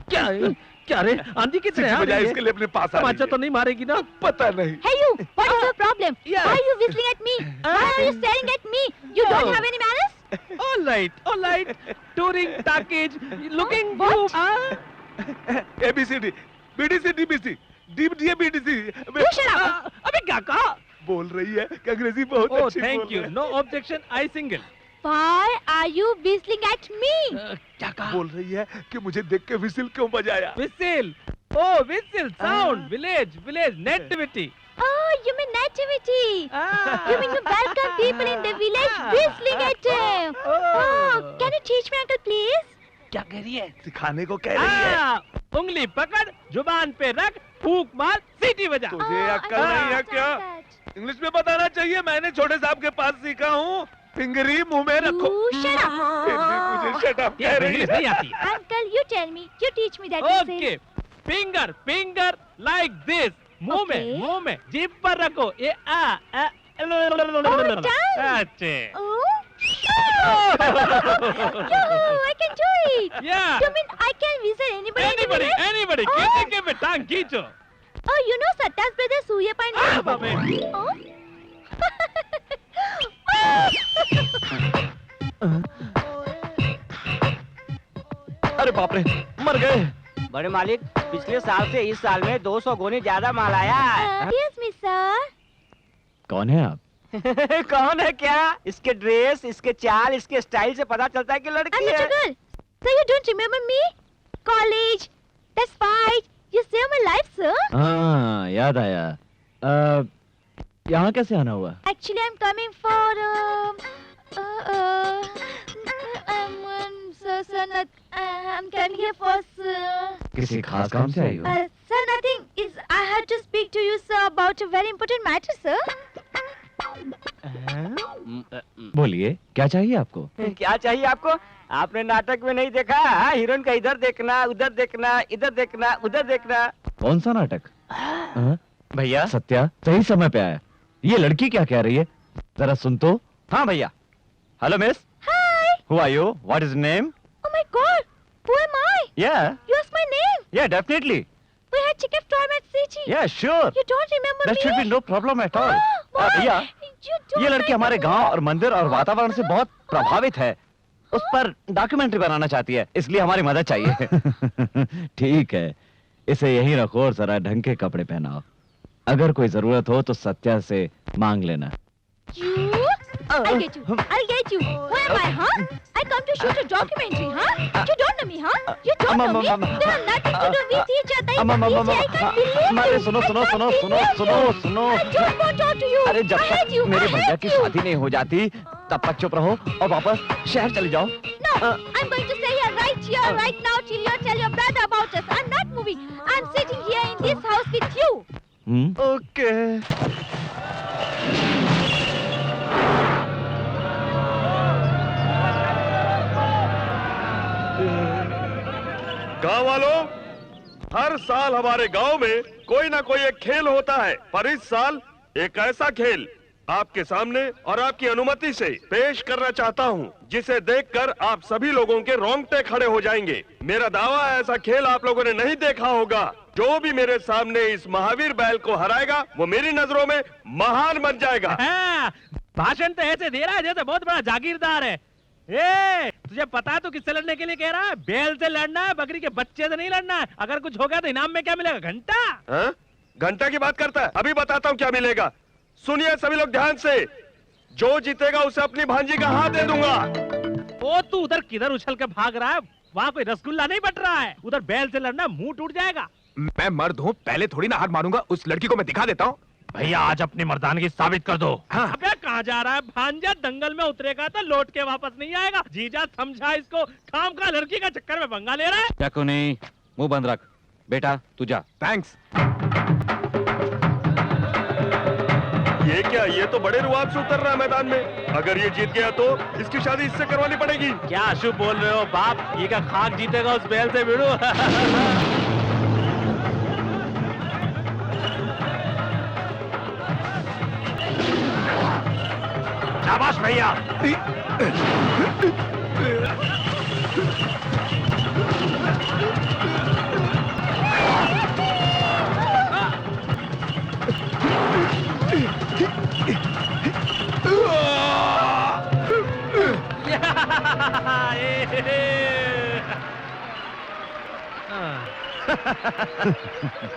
क्या है? क्या रे, आंधी कितने आ रही है? इसके लिए अपने पास आ तमाचा तो नहीं मारेगी ना? पता नहीं। Hey you, what is your problem? Yeah. Why are you whistling at me? Why are you staring at me? You don't have any manners? All right. Touring package, looking What? good. ABCD, BDC, DBC, DBD, BDC। You shut up. अबे क्या कहा? बोल रही है कि अंग्रेजी बहुत Oh, अच्छी thank बोल you. रही है। No objection. I single. Why are you whistling at me? क्या कहा? बोल रही है कि मुझे देख के विसिल क्यों बजाया। Whistle. Oh, whistle. Sound. Village. Nativity. Oh, you mean nativity. You mean you welcome people in the village whistling at them. Oh, can you teach me, uncle, please? क्या कह रही है? सिखाने को कह रही है। उंगली पकड़, जुबान पे रख, फूंक मार, सीटी बजा। तुझे अक्ल नहीं है क्या? इंग्लिश में बताना चाहिए, मैंने छोटे साहब के पास सीखा हूँ। फिंगरी मुंह में रखो। You shut up. फिर भी मुझे शट अप ये कह रही इंग्लिश है। नहीं आती। Uncle, you tell me. You teach me that whistle. Okay, finger like this, मुंह Okay. में, जीभ पर रखो, ये done. अच्छे। Oh. Yo, I can do it. Yeah. You mean I can whistle anybody in the village? Anybody, Oh. किसी के भी टांग खींचो। Oh, you know Satta's brother Surya Pandey? बाबे। Oh. अरे बाप रे, मर गए। बड़े मालिक, पिछले साल से इस साल में 200 गुनी ज्यादा माल आया है। Yes, me sir. कौन है आप? कौन है क्या? इसके ड्रेस, इसके चाल, इसके स्टाइल से पता चलता है कि लड़की I'm a है। girl. So you don't remember me? College, that fight. You saved my life, sir. हाँ, याद आया। यहाँ कैसे आना हुआ? Actually, I'm coming for I'm coming here for किसी खास काम से आई हो? sir, nothing. Is I had to speak to you, sir, about a very important matter, sir. बोलिए, क्या चाहिए आपको? क्या चाहिए आपको? आपने नाटक में नहीं देखा? हीरोइन का इधर देखना, उधर देखना, इधर देखना, उधर देखना। कौन सा नाटक? हाँ? भैया सत्या सही समय पे आया। ये लड़की क्या कह रही है? जरा सुन तो। हाँ भैया। Hello miss. Hi. Who are you? What is your name? Oh my God. Who am I? Yeah. You asked my name. Yeah, definitely. We had chicken storm at City. Yeah, sure. You don't remember That me? should be no problem at all. Why? भैया, You don't ये लड़की हमारे remember? गांव और मंदिर और वातावरण से बहुत प्रभावित है। उस पर डॉक्यूमेंट्री बनाना चाहती है, इसलिए हमारी मदद चाहिए। ठीक है, इसे यहीं रखो और जरा ढंग के कपड़े पहनाओ। अगर कोई जरूरत हो तो सत्या से मांग लेना। You? I'll get you. I'll get you. Who am I, huh? I come to shoot a documentary, huh? You don't know me, huh? You don't know me. We have nothing to do with each other. I can't believe सुनो सुनो सुनो सुनो सुनो सुनो I don't want to talk to you. अरे जब I hate तक you. मेरे I भैया hate की you. शादी नहीं हो जाती तब तक चुप रहो और वापस शहर चले जाओ। No, I'm going to stay here, right now, till you tell your brother about us. I'm not moving. I'm sitting here in this house with you. Okay गांव वालों, हर साल हमारे गांव में कोई ना कोई एक खेल होता है, पर इस साल एक ऐसा खेल आपके सामने और आपकी अनुमति से पेश करना चाहता हूं, जिसे देखकर आप सभी लोगों के रोंगटे खड़े हो जाएंगे। मेरा दावा है ऐसा खेल आप लोगों ने नहीं देखा होगा। जो भी मेरे सामने इस महावीर बैल को हराएगा वो मेरी नजरों में महान बन जाएगा। हाँ, भाषण तो ऐसे दे रहा है जैसे बहुत बड़ा जागीरदार है। ए, तुझे पता है तू किससे लड़ने के लिए कह रहा है? बैल से लड़ना है, बकरी के बच्चे से नहीं लड़ना है। अगर कुछ हो गया तो इनाम में क्या मिलेगा? घंटा। हाँ? घंटा की बात करता है? अभी बताता हूँ क्या मिलेगा। सुनिए सभी लोग ध्यान से, जो जीतेगा उसे अपनी भांजी का हाथ दे दूंगा। ओ तू उधर किधर उछल के भाग रहा है? वहाँ कोई रसगुल्ला नहीं बट रहा है। उधर बैल से लड़ना मुंह टूट जाएगा। मैं मर्द हूँ, पहले थोड़ी ना हाथ मारूंगा। उस लड़की को मैं दिखा देता हूँ। भैया आज अपनी मर्दानगी साबित कर दो। हाँ। अबे कहाँ जा रहा है? भांजा दंगल में उतरेगा तो लौट के वापस नहीं आएगा। जीजा समझा इसको, खाम का लड़की का चक्कर में पंगा ले रहा है। क्या नहीं, मुंह बंद रख। बेटा तू जा। थैंक्स। ये क्या, ये तो बड़े रुआब से उतर रहा है मैदान में। अगर ये जीत गया तो इसकी शादी इससे करवानी पड़ेगी। क्या अशुभ बोल रहे हो बाप? ये क्या खाक जीतेगा उस बैल से भिड़ो? शाबाश भैया।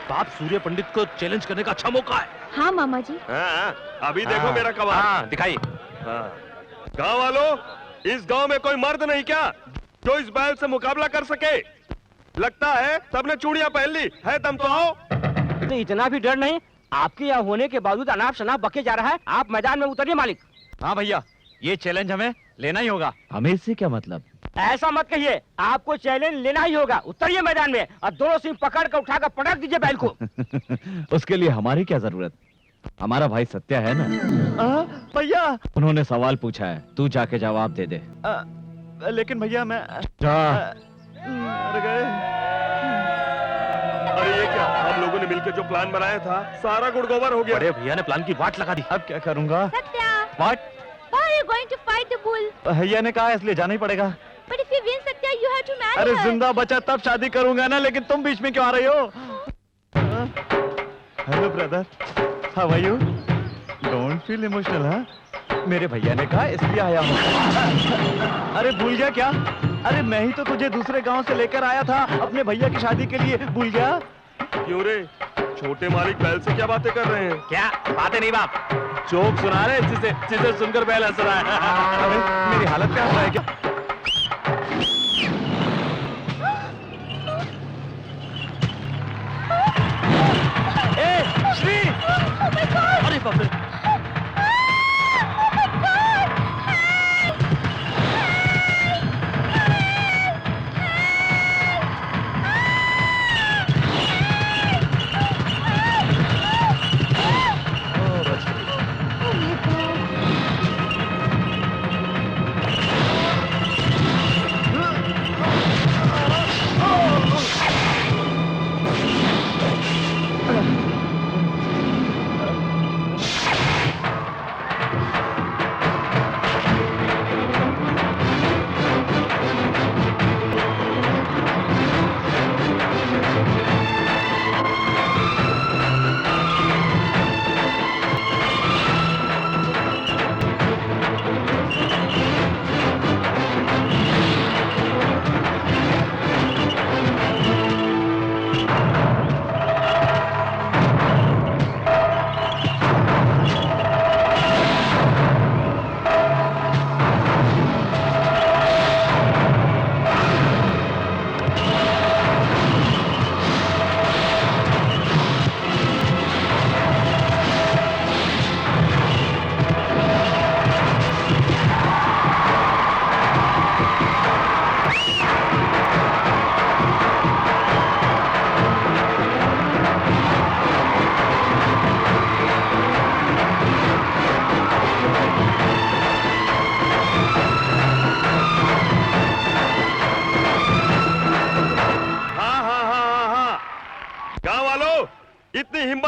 बाप, सूर्य पंडित को चैलेंज करने का अच्छा मौका है। हाँ मामा जी। हाँ, अभी देखो मेरा कमाल। दिखाइए। गांव वालों, इस गांव में कोई मर्द नहीं क्या जो इस बैल से मुकाबला कर सके? लगता है सबने चूड़ियां पहन ली है। दम तो आओ। तो इतना भी डर नहीं? आपके यहाँ होने के बावजूद अनाप शनाप बके जा रहा है। आप मैदान में उतरिए मालिक। हाँ भैया, ये चैलेंज हमें लेना ही होगा। हमें इससे क्या मतलब? ऐसा मत कहिए, आपको चैलेंज लेना ही होगा। उतरिए मैदान में और दोनों सिंह पकड़ कर उठाकर पटक दीजिए बैल को। उसके लिए हमारी क्या जरूरत? हमारा भाई सत्या है ना। भैया, उन्होंने सवाल पूछा है, तू जाके जवाब दे दे। लेकिन भैया मैं जा। अरे ये क्या, हम लोगों ने मिलकर जो प्लान बनाया था सारा गुड़गोबर हो गया। अरे भैया ने प्लान की वाट लगा दी। अब क्या करूंगा? सत्या, वाट? why are you going to fight the bull? भैया ने कहा इसलिए जाना ही पड़ेगा। But if you win, Satya, you have to marry अरे her. जिंदा बचा तब शादी करूंगा ना, लेकिन तुम बीच में क्यों आ रही हो? Hello brother, how are you? Don't feel emotional. हाँ, मेरे भैया ने कहा इसलिए आया हूँ। अरे भूल गया क्या? अरे मैं ही तो तुझे दूसरे गांव से लेकर आया था अपने भैया की शादी के लिए, भूल गया? क्यों रे, छोटे मालिक बैल से क्या बातें कर रहे हैं? क्या बातें नहीं बाप, जोक सुना रहे जिसे सुनकर बैल हंस रहा है। अरे मेरी हालत क्या हो रहा है क्या? ए, श्री! अरे बाप रे!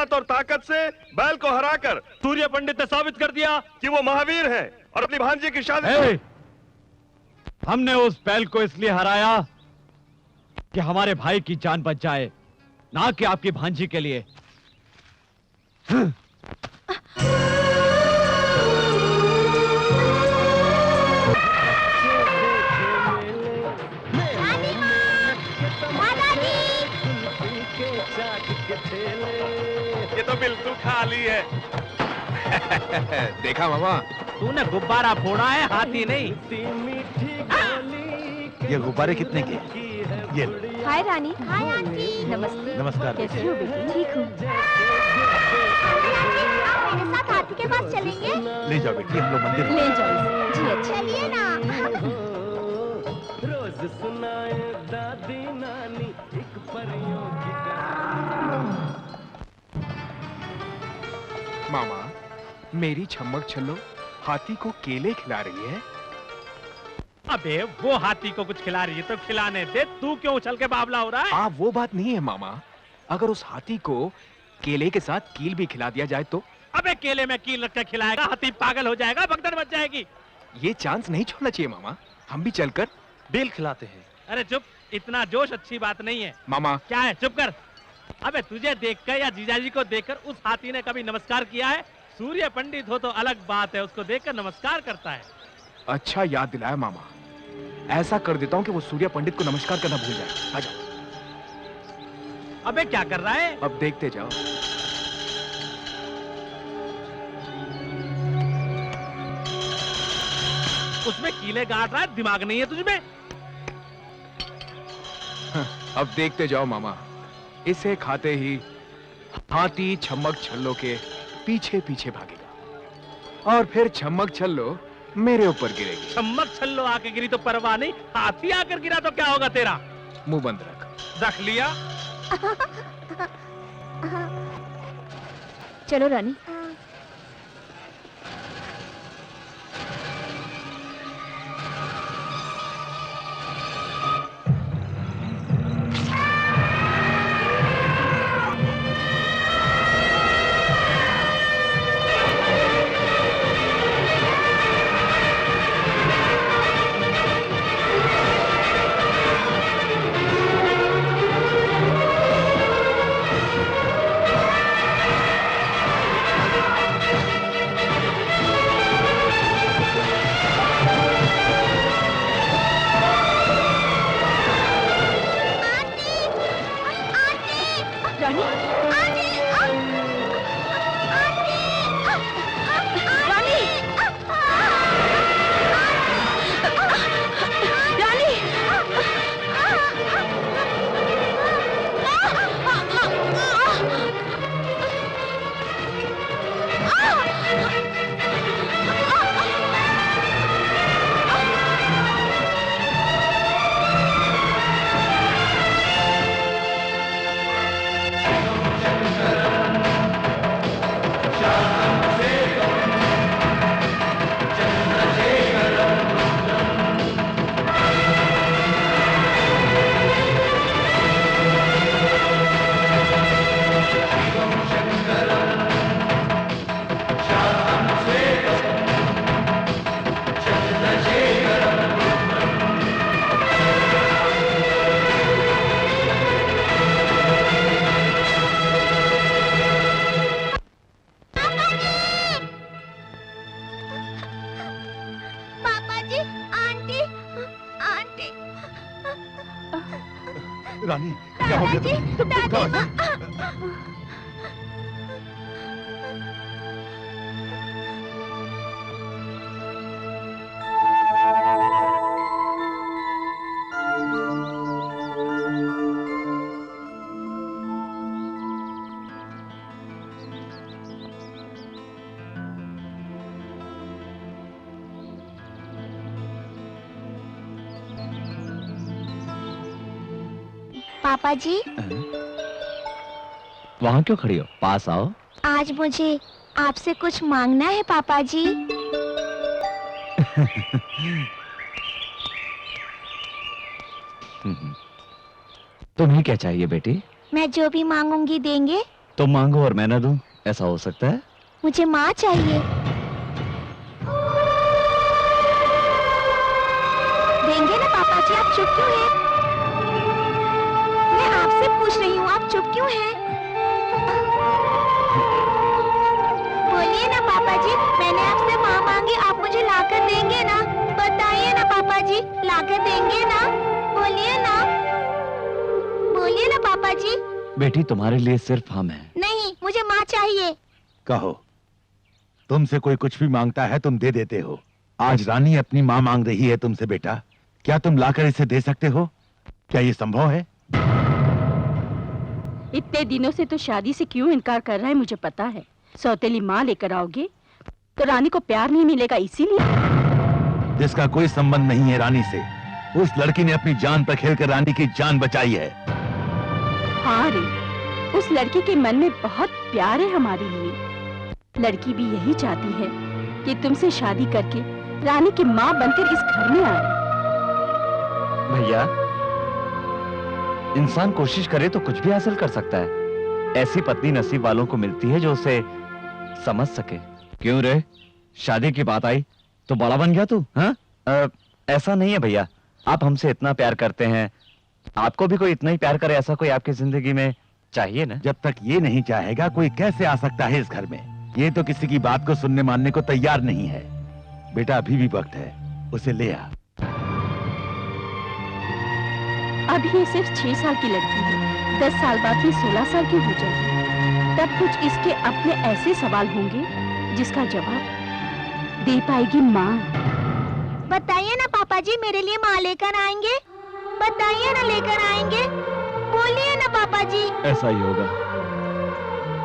हिम्मत और ताकत से बैल को हराकर सूर्य पंडित ने साबित कर दिया कि वो महावीर है और अपनी भांजी की शादी ए, हमने उस बैल को इसलिए हराया कि हमारे भाई की जान बच जाए, ना कि आपकी भांजी के लिए। ये तो बिल्कुल खाली है। देखा मामा, तूने गुब्बारा फोड़ा है, हाथी नहीं। ये गुब्बारे कितने के? ये लो। हाय रानी। Hi aunty. नमस्ते। नमस्कार। कैसी हो बेटी? ठीक हूँ। आप मेरे साथ हाथी के पास चलेंगे? ले जाओ बेटी, हम लोग मंदिर ले जाओ। जी अच्छा। चलिए ना। रोज सुनाए दादी नानी एक परियों की मामा, मेरी छम्मक छल्लो हाथी को केले खिला रही है। अबे वो हाथी को कुछ खिला रही है तो खिलाने दे, तू क्यों उछल के बावला हो रहा है? वो बात नहीं है मामा, अगर उस हाथी को केले के साथ कील भी खिला दिया जाए तो? अबे केले में कील रख के खिलाएगा, हाथी पागल हो जाएगा, भगदड़ मच जाएगी। ये चांस नहीं छोड़ना चाहिए मामा, हम भी चलकर बेल खिलाते हैं। अरे चुप, इतना जोश अच्छी बात नहीं है। मामा। क्या है, चुप कर। अबे तुझे देखकर या जीजाजी को देखकर उस हाथी ने कभी नमस्कार किया है? सूर्य पंडित हो तो अलग बात है, उसको देखकर नमस्कार करता है। अच्छा याद दिलाया मामा, ऐसा कर देता हूँ कि वो सूर्य पंडित को नमस्कार करना भूल जाए। आजा। अबे क्या कर रहा है? अब देखते जाओ। उसमें कीले गाड़ रहा है, दिमाग नहीं है तुझमें? अब देखते जाओ मामा, इसे खाते ही हाथी छम्मक छल्लो के पीछे पीछे भागेगा और फिर छम्मक छल्लो मेरे ऊपर गिरेगी। छम्मक छल्लो आके गिरी तो परवाह नहीं, हाथी आकर गिरा तो क्या होगा तेरा? मुंह बंद रख लिया। चलो रानी। रानी क्या हो गया? पापा जी। वहां क्यों खड़ी हो? पास आओ। आज मुझे आपसे कुछ मांगना है पापा जी। तुम्हें क्या चाहिए बेटी? मैं जो भी मांगूंगी देंगे? तुम मांगो और मैं ना दूं, ऐसा हो सकता है? मुझे माँ चाहिए। देंगे ना पापा जी? आप चुप क्यों हैं? मैं आपसे पूछ रही हूँ, आप चुप क्यों हैं? बोलिए ना पापा जी, मैंने आपसे माँ मांगी, आप मुझे लाकर देंगे ना? बताइए ना पापा जी, लाकर देंगे ना? बोलिए ना, बोलिए ना पापा जी। बेटी, तुम्हारे लिए सिर्फ हम हैं। नहीं, मुझे माँ चाहिए। कहो, तुमसे कोई कुछ भी मांगता है तुम दे देते हो। आज रानी अपनी माँ मांग रही है तुमसे बेटा, क्या तुम लाकर इसे दे सकते हो? क्या ये संभव है? इतने दिनों से तो शादी से क्यों इनकार कर रहा है मुझे पता है। सौतेली माँ लेकर आओगे तो रानी को प्यार नहीं मिलेगा, इसीलिए। जिसका कोई संबंध नहीं है रानी से, उस लड़की ने अपनी जान पर खेलकर रानी की जान बचाई है। हाँ रे, उस लड़की के मन में बहुत प्यार है हमारे लिए। लड़की भी यही चाहती है कि तुमसे शादी करके रानी की माँ बनकर इस घर में आए। भैया, इंसान कोशिश करे तो कुछ भी हासिल कर सकता है। ऐसी पत्नी नसीब वालों को मिलती है जो उसे समझ सके। क्यों रे, शादी की बात आई तो बड़ा बन गया तू? हाँ? ऐसा नहीं है भैया, आप हमसे इतना प्यार करते हैं, आपको भी कोई इतना ही प्यार करे, ऐसा कोई आपकी जिंदगी में चाहिए ना? जब तक ये नहीं चाहेगा कोई कैसे आ सकता है इस घर में? ये तो किसी की बात को सुनने मानने को तैयार नहीं है। बेटा, अभी भी वक्त है, उसे ले आ। अब ये सिर्फ 6 साल की लड़की है, 10 साल बाद ये 16 साल की हो जाएगी। तब कुछ इसके अपने ऐसे सवाल होंगे जिसका जवाब दे पाएगी माँ। बताइए ना पापा जी, मेरे लिए माँ लेकर आएंगे? बताइए ना, लेकर आएंगे? बोलिए ना पापा जी। ऐसा ही होगा,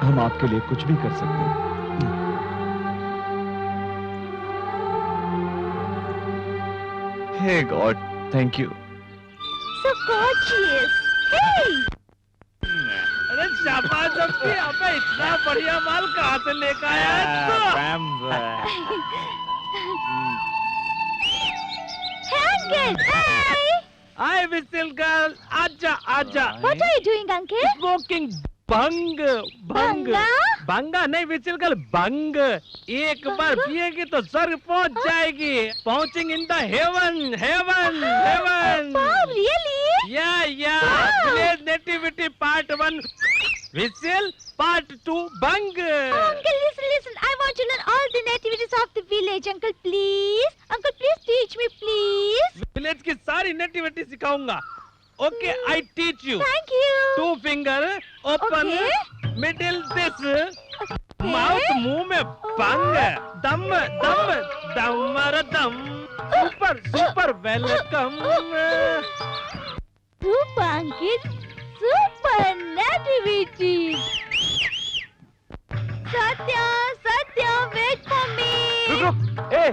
हम आपके लिए कुछ भी कर सकते हैं। Hey God, thank you. So gorgeous. Hey! अरे शाबाश अब्बी, अबे इतना बढ़िया माल कहाँ से लेकर आया? Uncle, hi. Hi, Whistle girl, आजा आजा। What are you doing, uncle? Smoking भंग भंग भंगा? भंगा नहीं विचिल कल भंग। एक बार पिएगी तो स्वर्ग पहुंच जाएगी। पहुंचिंग in the heaven heaven heaven. Wow, really? या विलेज नेटिविटी पार्ट 1 विचिल, पार्ट 2 भंग। Uncle, listen. I want to learn all the nativities of the village. Uncle, please. Uncle, please teach me, please. Village की सारी nativity सिखाऊंगा। Okay, I teach you. Thank you. 2 finger, open, Okay. middle this, mouth मुंह में बंग, दम दम दमर दम, super welcome. Super, uncle. Super nativities. Satya, wait for me. रुक, ए,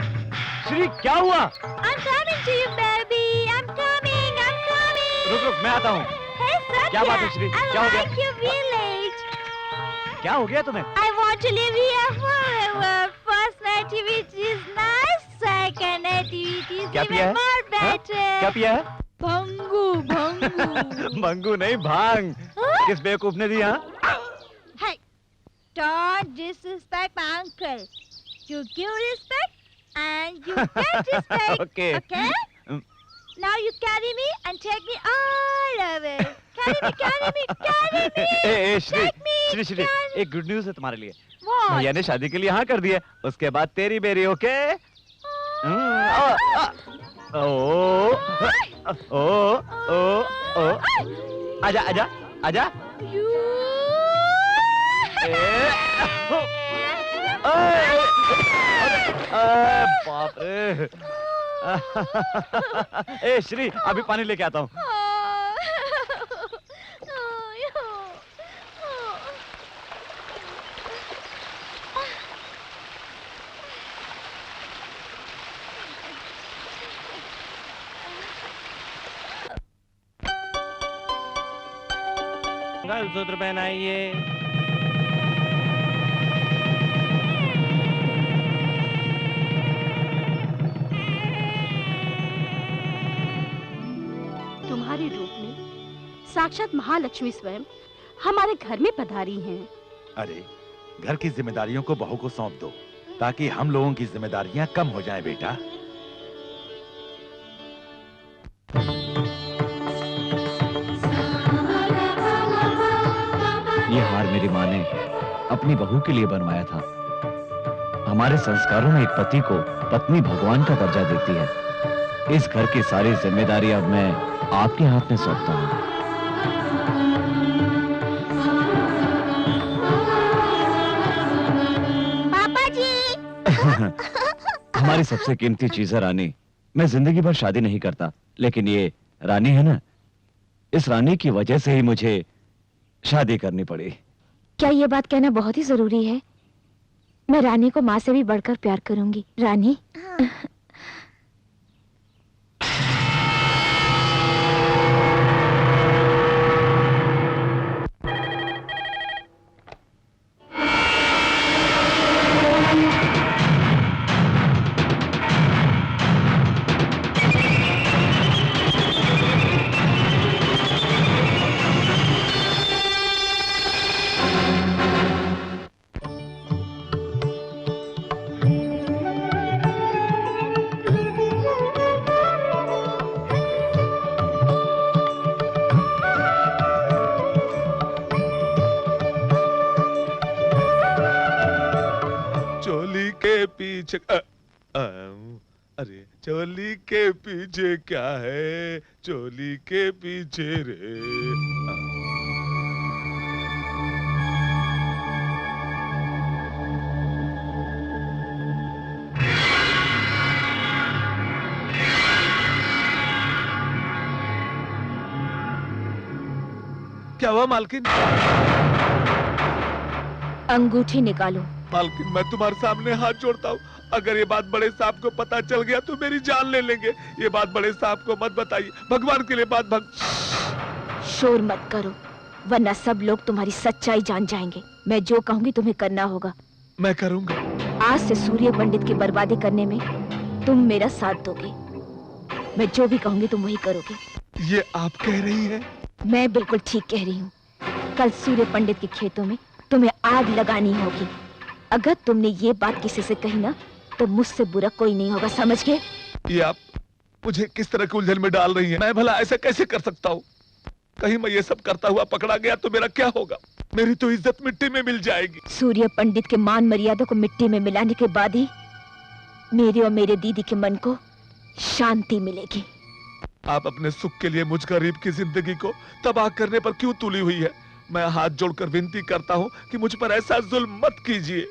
श्री, क्या हुआ? I'm coming to you, baby. I'm coming. रुक, मैं आता हूँ। Hey, Satya. क्या बात है, श्री? क्या हो I गया? like your village. क्या हो गया तुम्हें? I want to live here forever. First nativity is nice. Second nativity is क्या even पिया है? more हाँ? better. क्या पिया है? भंगू. मंगू नहीं, भांग। हाँ? किस बेवकूफ ने दी? हाँ? Hey, don't disrespect my uncle. You give respect and you get respect. Okay. Okay? Now you carry me and take me all over. Carry me. ए, Shri, Take me, Shri, carry- एक गुड न्यूज़ है तुम्हारे लिए। What? भैया ने शादी के लिए हाँ कर दिया, उसके बाद तेरी बेरी। ओके? ओ, आजा। You. बाप रे। ए श्री, अभी पानी लेके आता हूँ। मंगलसूत्र पहनाइए। तुम्हारे रूप में साक्षात महालक्ष्मी स्वयं हमारे घर में पधारी हैं। अरे घर की जिम्मेदारियों को बहू को सौंप दो ताकि हम लोगों की जिम्मेदारियां कम हो जाएं बेटा। ये हार मेरी माँ ने अपनी बहू के लिए बनवाया था। हमारे संस्कारों में एक पति को पत्नी भगवान का दर्जा देती है। इस घर की सारी जिम्मेदारी अब मैं आपके हाथ में सौंपता हूँ। पापा जी। हमारी सबसे कीमती चीज है रानी। मैं जिंदगी भर शादी नहीं करता, लेकिन ये रानी है ना, इस रानी की वजह से ही मुझे शादी करनी पड़ी। क्या ये बात कहना बहुत ही जरूरी है? मैं रानी को माँ से भी बढ़कर प्यार करूंगी। रानी, चोली के पीछे अरे चोली के पीछे क्या है, चोली के पीछे रे। क्या हुआ मालकिन? अंगूठी निकालो। मालकिन मैं तुम्हारे सामने हाथ जोड़ता हूँ, अगर ये बात बड़े साहब को पता चल गया तो मेरी जान ले लेंगे। ये बात बड़े साहब को मत बताइए, भगवान के लिए बात शोर मत करो, वरना सब लोग तुम्हारी सच्चाई जान जाएंगे। मैं जो कहूंगी तुम्हें करना होगा। मैं करूंगा। आज से सूर्य पंडित की बर्बादी करने में तुम मेरा साथ दोगे। मैं जो भी कहूंगी तुम वही करोगे। ये आप कह रही हैं? मैं बिल्कुल ठीक कह रही हूँ। कल सूर्य पंडित के खेतों में तुम्हें आग लगानी होगी। अगर तुमने ये बात किसी से कही ना तो मुझसे बुरा कोई नहीं होगा, समझ गए? ये आप मुझे किस तरह के उलझन में डाल रही हैं? मैं भला ऐसा कैसे कर सकता हूँ? कहीं मैं ये सब करता हुआ पकड़ा गया तो मेरा क्या होगा? मेरी तो इज्जत मिट्टी में मिल जाएगी। सूर्य पंडित के मान मर्यादा को मिट्टी में मिलाने के बाद ही मेरे और मेरे दीदी के मन को शांति मिलेगी। आप अपने सुख के लिए मुझ गरीब की जिंदगी को तबाह करने पर क्यों तुली हुई है? मैं हाथ जोड़कर विनती करता हूँ कि मुझ पर ऐसा जुल्म मत कीजिए।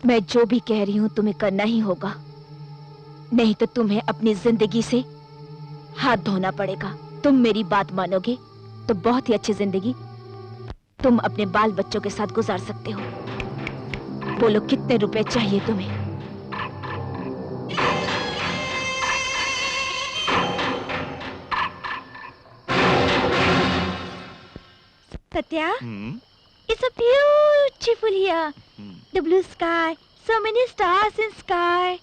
मैं जो भी कह रही हूँ तुम्हें करना ही होगा, नहीं तो तुम्हें अपनी जिंदगी से हाथ धोना पड़ेगा। तुम मेरी बात मानोगे तो बहुत ही अच्छी जिंदगी तुम अपने बाल बच्चों के साथ गुजार सकते हो। बोलो कितने रुपए चाहिए तुम्हें? Satya, it's so beautiful here. The blue sky, so many stars in sky.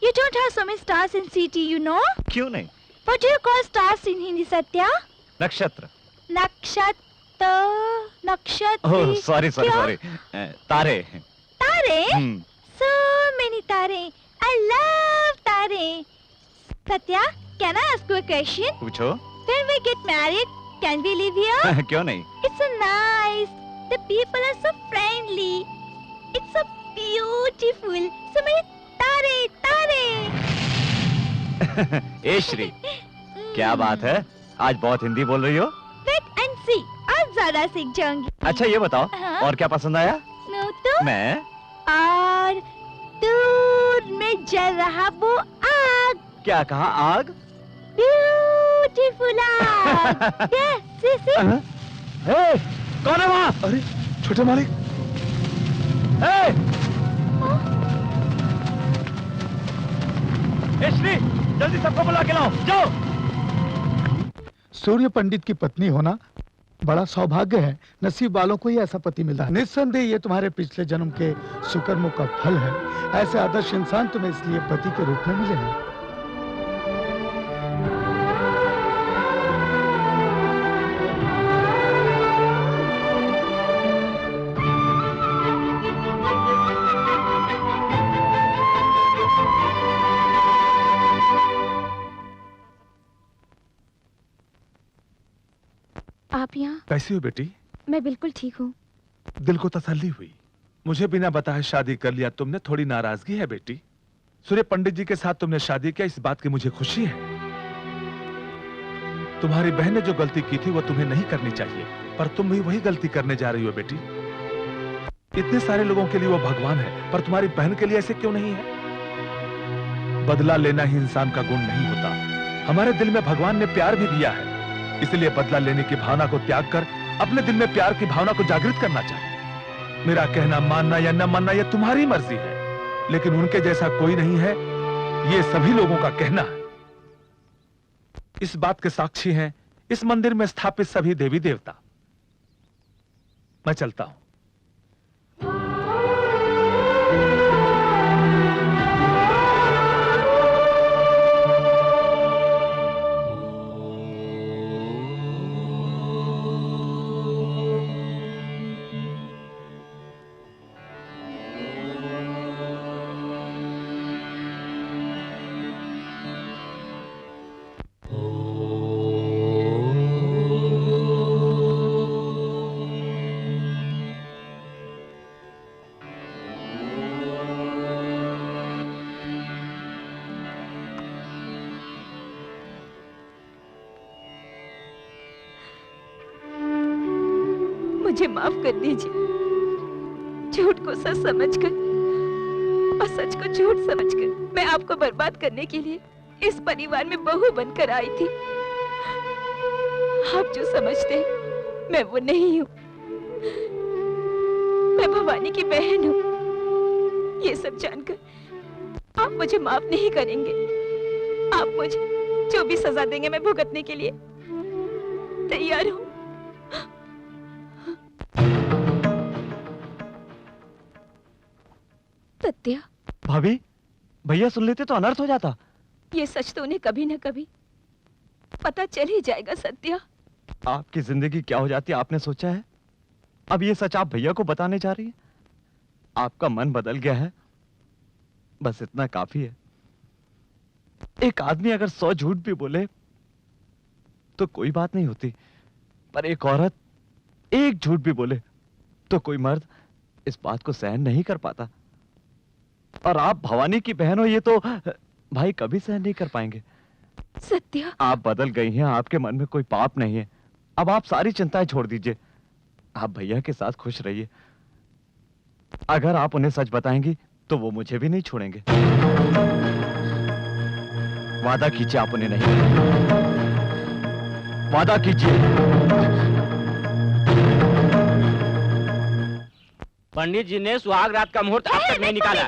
You don't have so many stars in city, you know? क्यों नहीं? What do you call stars in Hindi, Satya? नक्षत्र। Nakshatra, nakshatra. Oh sorry sorry क्या? Sorry, तारे। Tare? So many tare. I love tare. Satya, can I ask you a question? पूछो। When we get married, can we live here? क्यों नहीं? It's so nice. The people are so friendly. It's so beautiful. So many tare, tare. ए श्री, क्या बात है? आज बहुत हिंदी बोल रही हो? Wait and see. आज ज्यादा सीख जाऊंगी। अच्छा ये बताओ, हाँ? और क्या पसंद आया? No, तो? मैं? और दूर में जल रहा वो आग। क्या कहा? आग? Beautiful आग। Yes, see. हे, कौन है वहाँ? अरे छोटे मालिक। ए श्री, जल्दी सबको बुला के लाओ, जाओ। सूर्य पंडित की पत्नी होना बड़ा सौभाग्य है। नसीब वालों को ही ऐसा पति मिला है। निस्संदेह ये तुम्हारे पिछले जन्म के सुकर्मों का फल है। ऐसे आदर्श इंसान तुम्हें इसलिए पति के रूप में मिले हैं। आप यहाँ? कैसी हो बेटी? मैं बिल्कुल ठीक हूँ। दिल को तसल्ली हुई। मुझे बिना बताए शादी कर लिया तुमने, थोड़ी नाराजगी है बेटी? सूर्य पंडित जी के साथ तुमने शादी किया, इस बात की मुझे खुशी है। तुम्हारी बहन ने जो गलती की थी वो तुम्हें नहीं करनी चाहिए, पर तुम भी वही गलती करने जा रही हो बेटी। इतने सारे लोगों के लिए वो भगवान है, पर तुम्हारी बहन के लिए ऐसे क्यों नहीं है? बदला लेना ही इंसान का गुण नहीं होता। हमारे दिल में भगवान ने प्यार भी दिया है, इसलिए बदला लेने की भावना को त्याग कर अपने दिल में प्यार की भावना को जागृत करना चाहिए। मेरा कहना मानना या न मानना यह तुम्हारी मर्जी है, लेकिन उनके जैसा कोई नहीं है, ये सभी लोगों का कहना है। इस बात के साक्षी हैं इस मंदिर में स्थापित सभी देवी देवता। मैं चलता हूं। मुझे माफ कर दीजिए। झूठ को सच समझकर और सच को झूठ समझकर मैं आपको बर्बाद करने के लिए इस परिवार में बहू बनकर आई थी। आप जो समझते हैं मैं वो नहीं हूँ। मैं भवानी की बहन हूँ। ये सब जानकर आप मुझे माफ नहीं करेंगे। आप मुझे जो भी सजा देंगे मैं भुगतने के लिए तैयार हूँ। सत्या, भाभी, भैया सुन लेते तो अनर्थ हो जाता। ये सच तो उन्हें कभी न कभी पता चल ही जाएगा। सत्या, आपकी जिंदगी क्या हो जाती है आपने सोचा है? अब ये सच आप भैया को बताने जा रही है? आपका मन बदल गया है, बस इतना काफी है। एक आदमी अगर 100 झूठ भी बोले तो कोई बात नहीं होती, पर एक औरत एक झूठ भी बोले तो कोई मर्द इस बात को सहन नहीं कर पाता। और आप भवानी की बहन हो, ये तो भाई कभी सहन नहीं कर पाएंगे। सत्या, आप बदल गई हैं, आपके मन में कोई पाप नहीं है। अब आप सारी चिंताएं छोड़ दीजिए, आप भैया के साथ खुश रहिए। अगर आप उन्हें सच बताएंगी तो वो मुझे भी नहीं छोड़ेंगे। वादा कीजिए आप उन्हें नहीं, वादा कीजिए। पंडित जी ने सुहाग रात का मुहूर्त अब तक नहीं निकाला।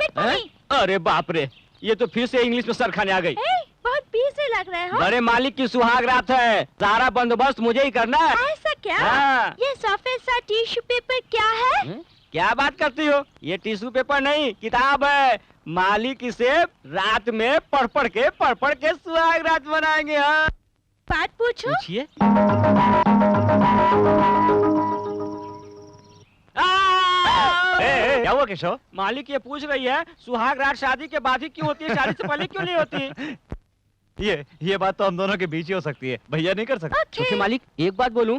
अरे बाप रे, ये तो फिर से इंग्लिश में सर खाने आ गई। बहुत पीस से लग रहा है। हाँ? बड़े मालिक की सुहाग रात है, सारा बंदोबस्त मुझे ही करना है। ऐसा क्या? हाँ। ये सफेद सा टिश्यू पेपर क्या है? क्या बात करती हो? ये टिश्यू पेपर नहीं, किताब है। मालिक इसे रात में पढ़ पढ़ के सुहाग रात बनाएंगे। हाँ, बात पूछो। पूछिए। क्या हुआ केशव? मालिक ये पूछ रही है सुहाग रात शादी के बाद ही क्यों होती है, शादी से पहले क्यों नहीं होती? ये बात तो हम दोनों के बीच ही हो सकती है, भैया नहीं कर सकते। छोटे मालिक, एक बात बोलूं,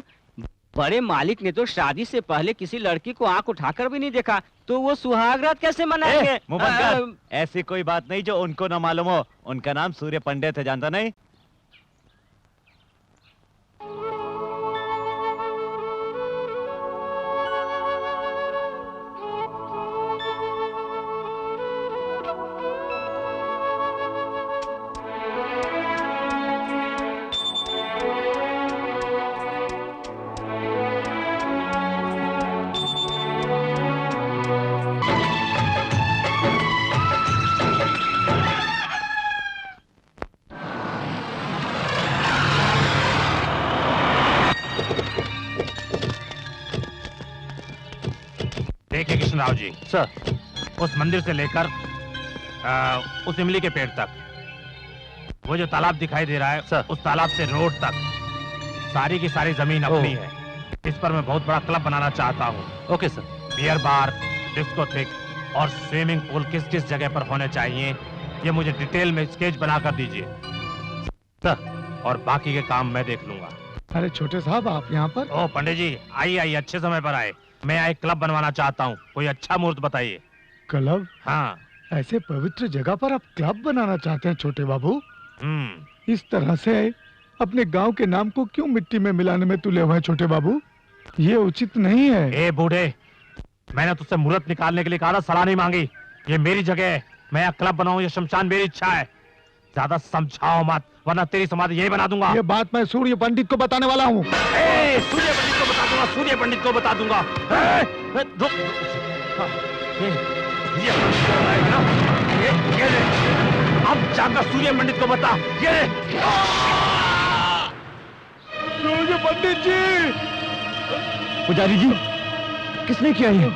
बड़े मालिक ने तो शादी से पहले किसी लड़की को आंख उठाकर भी नहीं देखा, तो वो सुहाग रात कैसे मनाएंगे? मुंह बंद कर। ऐसी कोई बात नहीं जो उनको ना मालूम हो। उनका नाम सूर्य पंडित है, जानता नहीं? देखिए कृष्णराव जी, सर, उस मंदिर से लेकर उस इमली के पेड़ तक, वो जो तालाब दिखाई दे रहा है सर, उस तालाब से रोड तक सारी की सारी जमीन अपनी है। इस पर मैं बहुत बड़ा क्लब बनाना चाहता हूँ। Okay sir. Beer bar, discotheque और स्विमिंग पूल किस किस जगह पर होने चाहिए, ये मुझे डिटेल में स्केच बनाकर दीजिए सर, और बाकी के काम मैं देख लूंगा। अरे छोटे साहब आप यहाँ पर? ओ पंडित जी, आइए आइए, अच्छे समय पर आए। मैं यहाँ एक क्लब बनवाना चाहता हूँ, कोई अच्छा मुहूर्त बताइए। क्लब? हाँ। ऐसे पवित्र जगह पर आप क्लब बनाना चाहते हैं छोटे बाबू? इस तरह से अपने गांव के नाम को क्यों मिट्टी में मिलाने में तुले हुए हैं छोटे बाबू? ये उचित नहीं है। ए बूढ़े, मैंने तुझसे मुहूर्त निकालने के लिए कहा था, सलाह नहीं मांगी। ये मेरी जगह है, मैं यहाँ क्लब बनाऊं, ये शमशान मेरी इच्छा है। ज्यादा समझाओ मत, वरना तेरी समाधि यही बना दूंगा। ये बात मैं सूर्य पंडित को बताने वाला हूँ। सूर्य पंडित को बता दूंगा, सूर्य पंडित को बता दूंगा। अब जाकर सूर्य पंडित को बता। ये सूर्य पंडित जी! पुजारी जी, किसने किया ये?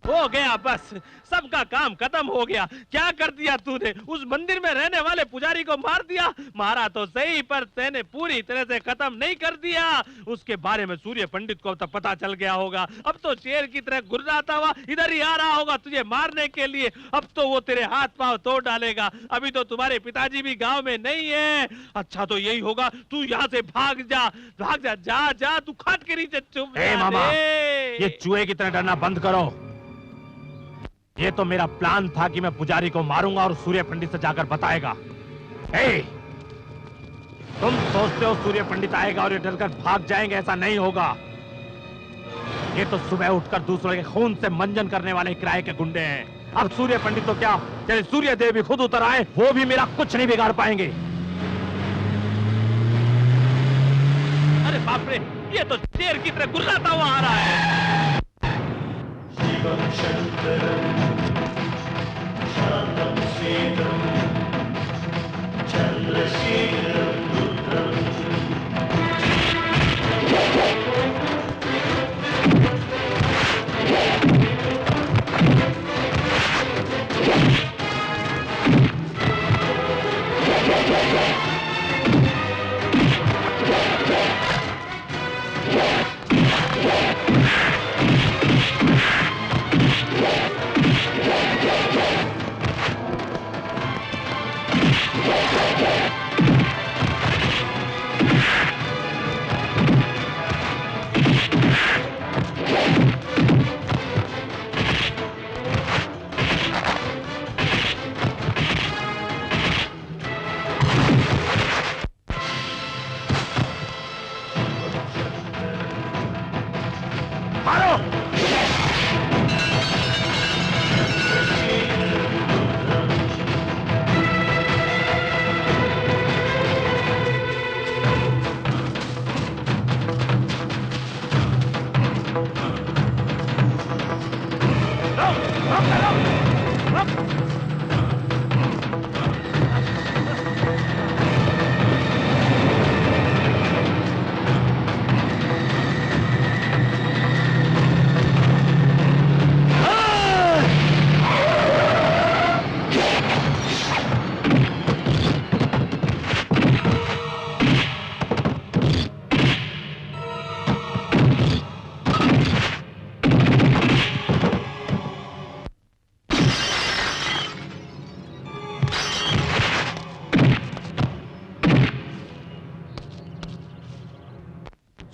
हो गया, बस सबका काम खत्म हो गया। क्या कर दिया तूने? उस मंदिर में रहने वाले पुजारी को मार दिया। मारा तो सही, पर तेने पूरी तरह से खत्म नहीं कर दिया। उसके बारे में सूर्य पंडित को तब पता चल गया होगा। अब तो शेर की तरह गुर्राता हुआ इधर ही आ रहा होगा तुझे मारने के लिए। अब तो वो तेरे हाथ पांव तोड़ डालेगा। अभी तो तुम्हारे पिताजी भी गाँव में नहीं है। अच्छा तो यही होगा, तू यहाँ से भाग जा, भाग जा, जा जा, तू खाट के नीचे चुप। मामा, ये चूहे की तरह डरना बंद करो। ये तो मेरा प्लान था कि मैं पुजारी को मारूंगा और सूर्य पंडित से जाकर बताएगा। तुम सोचते हो सूर्य पंडित आएगा और ये डरकर भाग जाएंगे? ऐसा नहीं होगा। ये तो सुबह उठकर दूसरों के खून से मंजन करने वाले किराए के गुंडे हैं। अब सूर्य पंडित तो क्या, चले सूर्य देव भी खुद उतर आए, वो भी मेरा कुछ नहीं बिगाड़ पाएंगे। अरे बाप रे, ये तो शेर की तरह गुर्राता हुआ आ रहा है।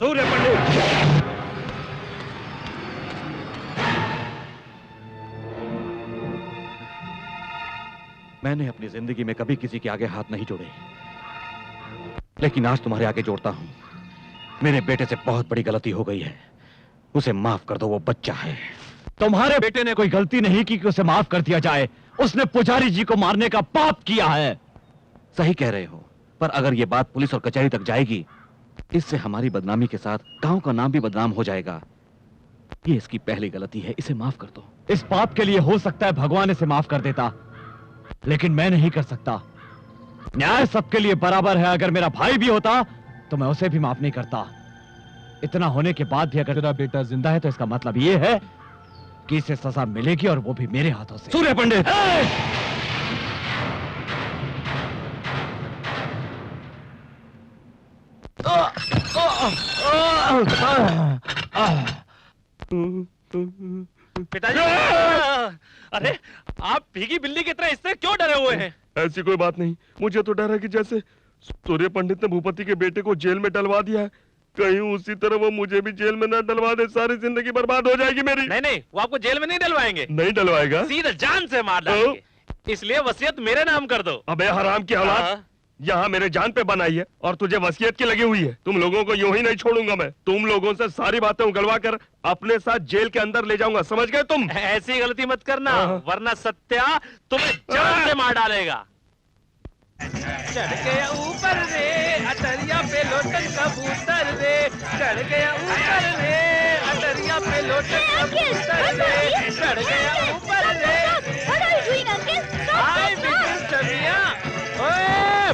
सूर्य पंडित, मैंने अपनी जिंदगी में कभी किसी के आगे हाथ नहीं जोड़े, लेकिन आज तुम्हारे आगे जोड़ता हूं। मेरे बेटे से बहुत बड़ी गलती हो गई है, उसे माफ कर दो, वो बच्चा है। तुम्हारे बेटे ने कोई गलती नहीं की कि उसे माफ कर दिया जाए। उसने पुजारी जी को मारने का पाप किया है। सही कह रहे हो, पर अगर ये बात पुलिस और कचहरी तक जाएगी, इससे हमारी बदनामी के साथ गांव का नाम भी बदनाम हो जाएगा। ये इसकी पहली गलती है, इसे माफ कर दो। इस पाप के लिए हो सकता है भगवान इसे माफ कर देता, लेकिन मैं नहीं कर सकता। न्याय सबके लिए बराबर है। अगर मेरा भाई भी होता तो मैं उसे भी माफ नहीं करता। इतना होने के बाद भी अगर तेरा बेटा जिंदा है तो इसका मतलब ये है कि इसे सजा मिलेगी, और वो भी मेरे हाथों से। सूर्य पंडित, पिताजी, अरे आप भीगी बिल्ली की तरह इससे क्यों डरे हुए हैं? ऐसी कोई बात नहीं, मुझे तो डर है कि जैसे सूर्य पंडित ने भूपति के बेटे को जेल में डलवा दिया है, कहीं उसी तरह वो मुझे भी जेल में न डलवा दे, सारी जिंदगी बर्बाद हो जाएगी मेरी। नहीं नहीं, वो आपको जेल में नहीं डलवाएंगे। नहीं डलवाएगा? सीधे जान से मार डालेंगे। इसलिए वसीयत मेरे नाम कर दो। अबे हराम की औलाद, यहाँ मेरे जान पे बनाई है और तुझे वसीयत की लगी हुई है। तुम लोगों को यूं ही नहीं छोड़ूंगा मैं। तुम लोगों से सारी बातें उगलवा कर अपने साथ जेल के अंदर ले जाऊंगा, समझ गए तुम? ऐसी गलती मत करना, वरना सत्या तुम्हें जान से मार डालेगा। चढ़ गया ऊपर रे अटरिया पे लोटन कबूतर रे, चढ़ गया ऊपर रे अटरिया पे लोटन कबूतर रे, चढ़ गया ऊपर रे। हाय विजिल छमिया, ओए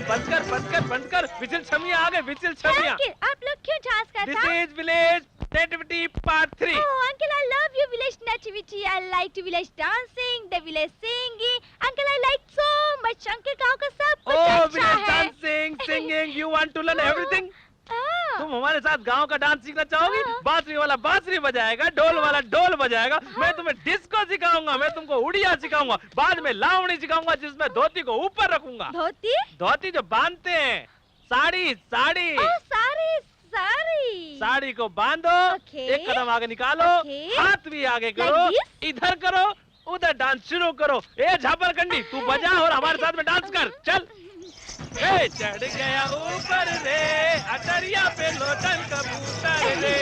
बंद कर विजिल छमिया आ गए, विजिल छमिया। आप लोग क्यों डांस करते this is village nativity part 3। Oh, uncle, I love your village nativity. I like to village dancing, the village singing. Uncle, I like so much. Uncle, गाँव का सब कुछ Oh, अच्छा village है। dancing, singing, you want to learn everything? हाँ। तुम हमारे साथ गांव का डांस सीखना चाहोगी? बांसुरी वाला बांसुरी बजाएगा, ढोल वाला ढोल बजाएगा, मैं तुम्हें डिस्को सिखाऊंगा, मैं तुमको उड़िया सिखाऊंगा, बाद में लावणी सिखाऊंगा जिसमें धोती को ऊपर रखूंगा। धोती? धोती जो बांधते हैं, साड़ी साड़ी। साड़ी को बांधो, एक कदम आगे निकालो, हाथ भी आगे करो, इधर करो, उधर डांस शुरू करो। ए झापरकंडी, तू बजा और हमारे साथ में डांस कर, चल। ए चढ़ गया ऊपर रे अटरिया पे लोटन कबूतर रे,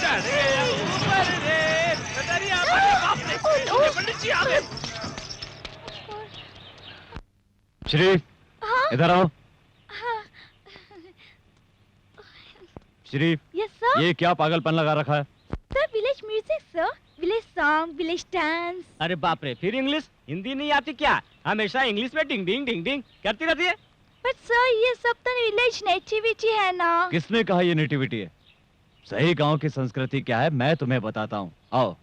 चढ़ गया ऊपर रे अटरिया पे। बाप रे, पंडित जी आ गए। श्री, इधर आओ। Shri, Yes, sir. ये क्या पागलपन लगा रखा है? Sir, village music, sir. Village song, village dance. अरे बाप रे, फिर इंग्लिश? हिंदी नहीं आती क्या? हमेशा इंग्लिश में डिंग डिंग डिंग डिंग करती रहती है। But sir, ये सब तो village nativity है ना? किसने कहा ये नेटिविटी है? सही गांव की संस्कृति क्या है मैं तुम्हें बताता हूँ, आओ।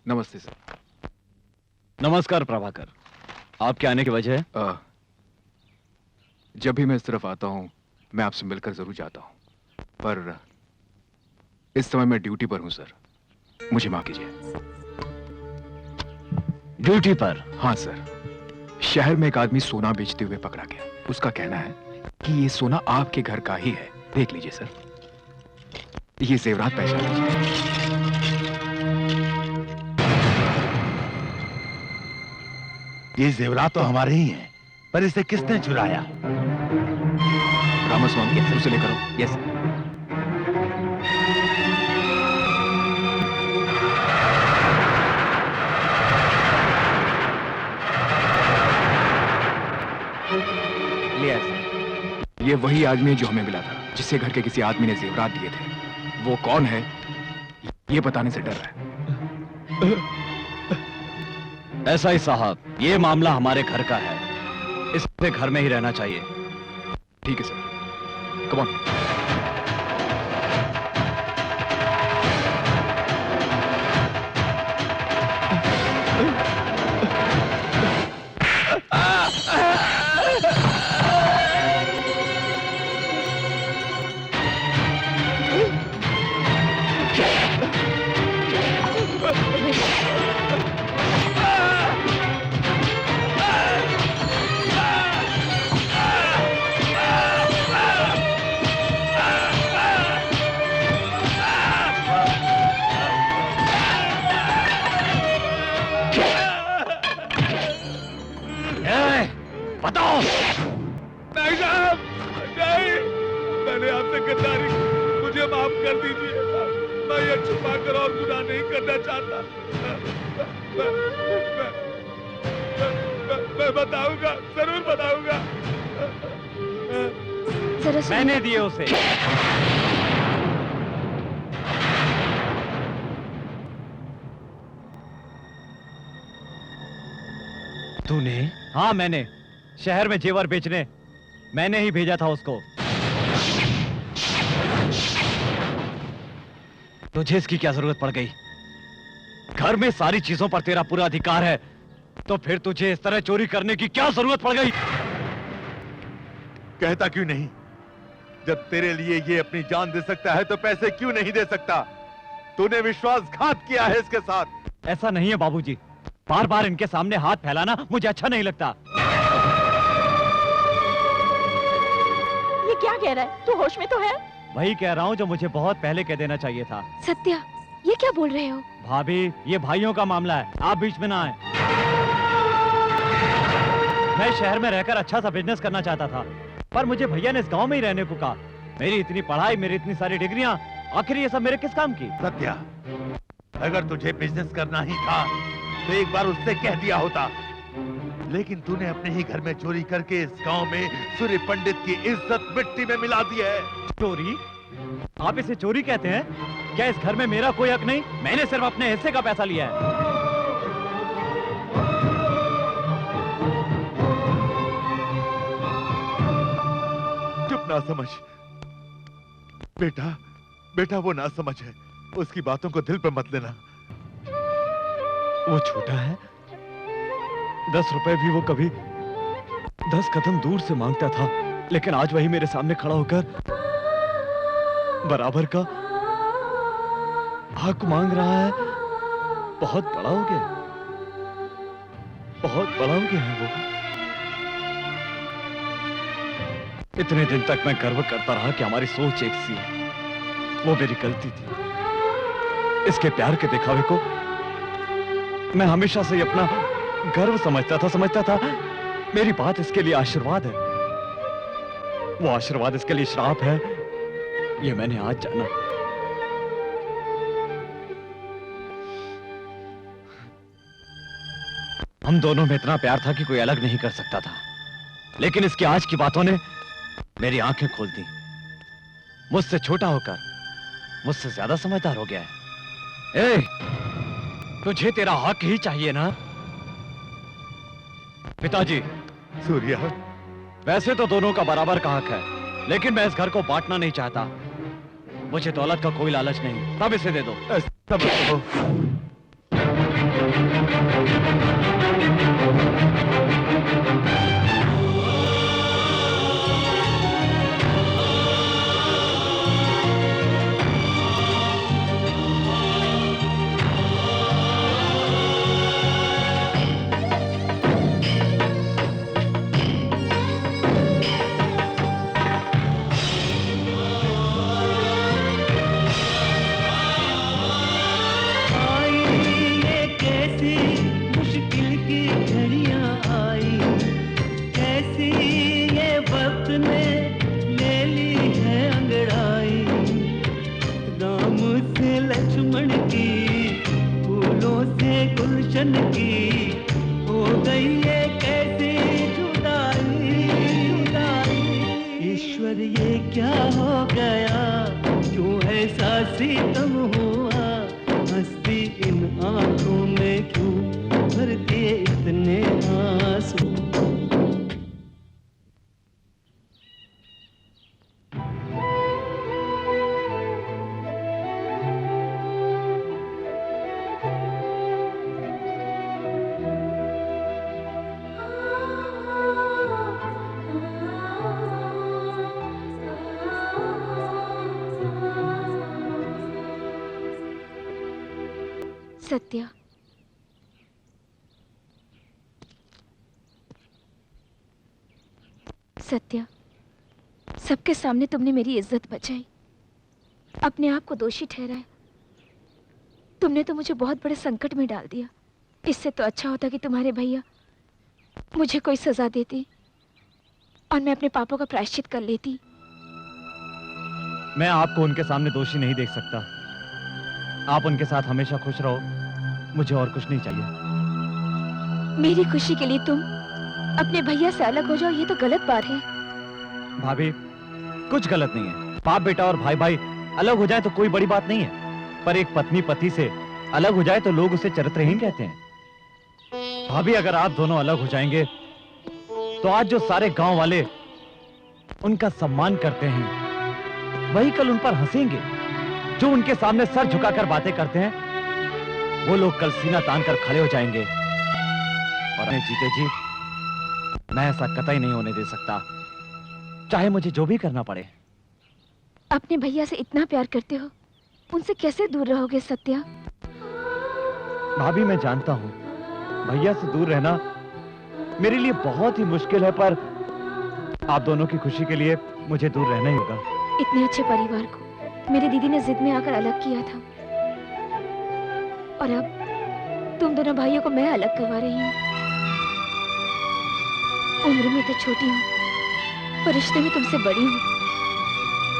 नमस्ते सर। नमस्कार प्रभाकर, आपके आने की वजह है? जब भी मैं इस तरफ आता हूँ मैं आपसे मिलकर जरूर जाता हूँ, पर इस समय मैं ड्यूटी पर हूँ सर, मुझे माफ कीजिए। ड्यूटी पर? हाँ सर, शहर में एक आदमी सोना बेचते हुए पकड़ा गया। उसका कहना है कि ये सोना आपके घर का ही है, देख लीजिए सर, ये जेवरात पहचान लीजिए। ये जेवरात तो हमारे ही हैं, पर इसे किसने चुराया? रामास्वामी, उसे लेकर आओ। यस। ये वही आदमी है जो हमें मिला था, जिससे घर के किसी आदमी ने जेवरात दिए थे। वो कौन है ये बताने से डर रहा है। ऐसा ही साहब, ये मामला हमारे घर का है, इसे घर में ही रहना चाहिए। ठीक है सर, कम ऑन। बताओ। नहीं साहब, नहीं, मैंने आपसे गद्दारी की, मुझे माफ कर दीजिए। मैं ये छुपा कर और गुनाह नहीं करना चाहता। मैं बताऊंगा, जरूर बताऊंगा। मैंने दिए उसे। तूने? हाँ मैंने, शहर में जेवर बेचने मैंने ही भेजा था उसको। तुझे इसकी क्या जरूरत पड़ गई? घर में सारी चीजों पर तेरा पूरा अधिकार है, तो फिर तुझे इस तरह चोरी करने की क्या जरूरत पड़ गई? कहता क्यों नहीं? जब तेरे लिए ये अपनी जान दे सकता है तो पैसे क्यों नहीं दे सकता? तूने विश्वासघात किया है इसके साथ। ऐसा नहीं है बाबूजी, बार बार इनके सामने हाथ फैलाना मुझे अच्छा नहीं लगता। ये क्या कह रहा है? तू होश में तो है? वही कह रहा हूँ जो मुझे बहुत पहले कह देना चाहिए था। सत्या, ये क्या बोल रहे हो? भाभी, ये भाइयों का मामला है, आप बीच में ना आए। मैं शहर में रहकर अच्छा सा बिजनेस करना चाहता था, पर मुझे भैया ने इस गांव में ही रहने को कहा। मेरी इतनी पढ़ाई, मेरी इतनी सारी डिग्रियां, आखिर ये सब मेरे किस काम की? सत्या, अगर तुझे बिजनेस करना ही था तो एक बार उससे कह दिया होता, लेकिन तूने अपने ही घर में चोरी करके इस गांव में सूर्य पंडित की इज्जत मिट्टी में मिला दी है। चोरी? आप इसे चोरी कहते हैं? क्या इस घर में मेरा कोई हक नहीं? मैंने सिर्फ अपने हिस्से का पैसा लिया है। चुप ना समझ बेटा, बेटा वो ना समझ है, उसकी बातों को दिल पे मत लेना। वो छोटा है, 10 रुपए भी वो कभी 10 कदम दूर से मांगता था, लेकिन आज वही मेरे सामने खड़ा होकर बराबर का हक मांग रहा है। बहुत बड़ा हो गया, बहुत बड़ा हो गया है वो। इतने दिन तक मैं गर्व करता रहा कि हमारी सोच एक सी है, वो मेरी गलती थी। इसके प्यार के दिखावे को मैं हमेशा से ही अपना गर्व समझता था। मेरी बात इसके लिए आशीर्वाद है, वो आशीर्वाद इसके लिए श्राप है, ये मैंने आज जाना। हम दोनों में इतना प्यार था कि कोई अलग नहीं कर सकता था, लेकिन इसकी आज की बातों ने मेरी आंखें खोल दी। मुझसे छोटा होकर मुझसे ज्यादा समझदार हो गया है। ए, तुझे तेरा हक ही चाहिए ना? पिताजी। सूर्या, वैसे तो दोनों का बराबर का हक है, लेकिन मैं इस घर को बांटना नहीं चाहता। मुझे दौलत का कोई लालच नहीं, तब इसे दे दो। सत्या, सत्या, सबके सामने तुमने मेरी इज्जत बचाई, अपने आप को दोषी ठहराया। तुमने तो मुझे बहुत बड़े संकट में डाल दिया। इससे तो अच्छा होता कि तुम्हारे भैया मुझे कोई सजा देती और मैं अपने पापों का प्रायश्चित कर लेती। मैं आपको उनके सामने दोषी नहीं देख सकता। आप उनके साथ हमेशा खुश रहो, मुझे और कुछ नहीं चाहिए। मेरी खुशी के लिए तुम अपने भैया से अलग हो जाओ, ये तो गलत बात है। भाभी, कुछ गलत नहीं है। बाप बेटा और भाई भाई अलग हो जाए तो कोई बड़ी बात नहीं है, पर एक पत्नी पति से अलग हो जाए तो लोग उसे चरित्रहीन कहते हैं। भाभी, अगर आप दोनों अलग हो जाएंगे तो आज जो सारे गांव वाले उनका सम्मान करते हैं वही कल उन पर हंसेंगे। जो उनके सामने सर झुकाकर बातें करते हैं वो लोग कल सीना तान कर खड़े हो जाएंगे। और जीते जी मैं ऐसा कतई नहीं होने दे सकता, चाहे मुझे जो भी करना पड़े। अपने भैया से इतना प्यार करते हो, उनसे कैसे दूर रहोगे सत्या? भाभी, मैं जानता हूं भैया से दूर रहना मेरे लिए बहुत ही मुश्किल है, पर आप दोनों की खुशी के लिए मुझे दूर रहना ही होगा। इतने अच्छे परिवार को मेरी दीदी ने जिद में आकर अलग किया था, और अब तुम दोनों भाइयों को मैं अलग करवा रही हूँ। उम्र में तो छोटी हूँ, पर रिश्ते में तुमसे बड़ी हूँ।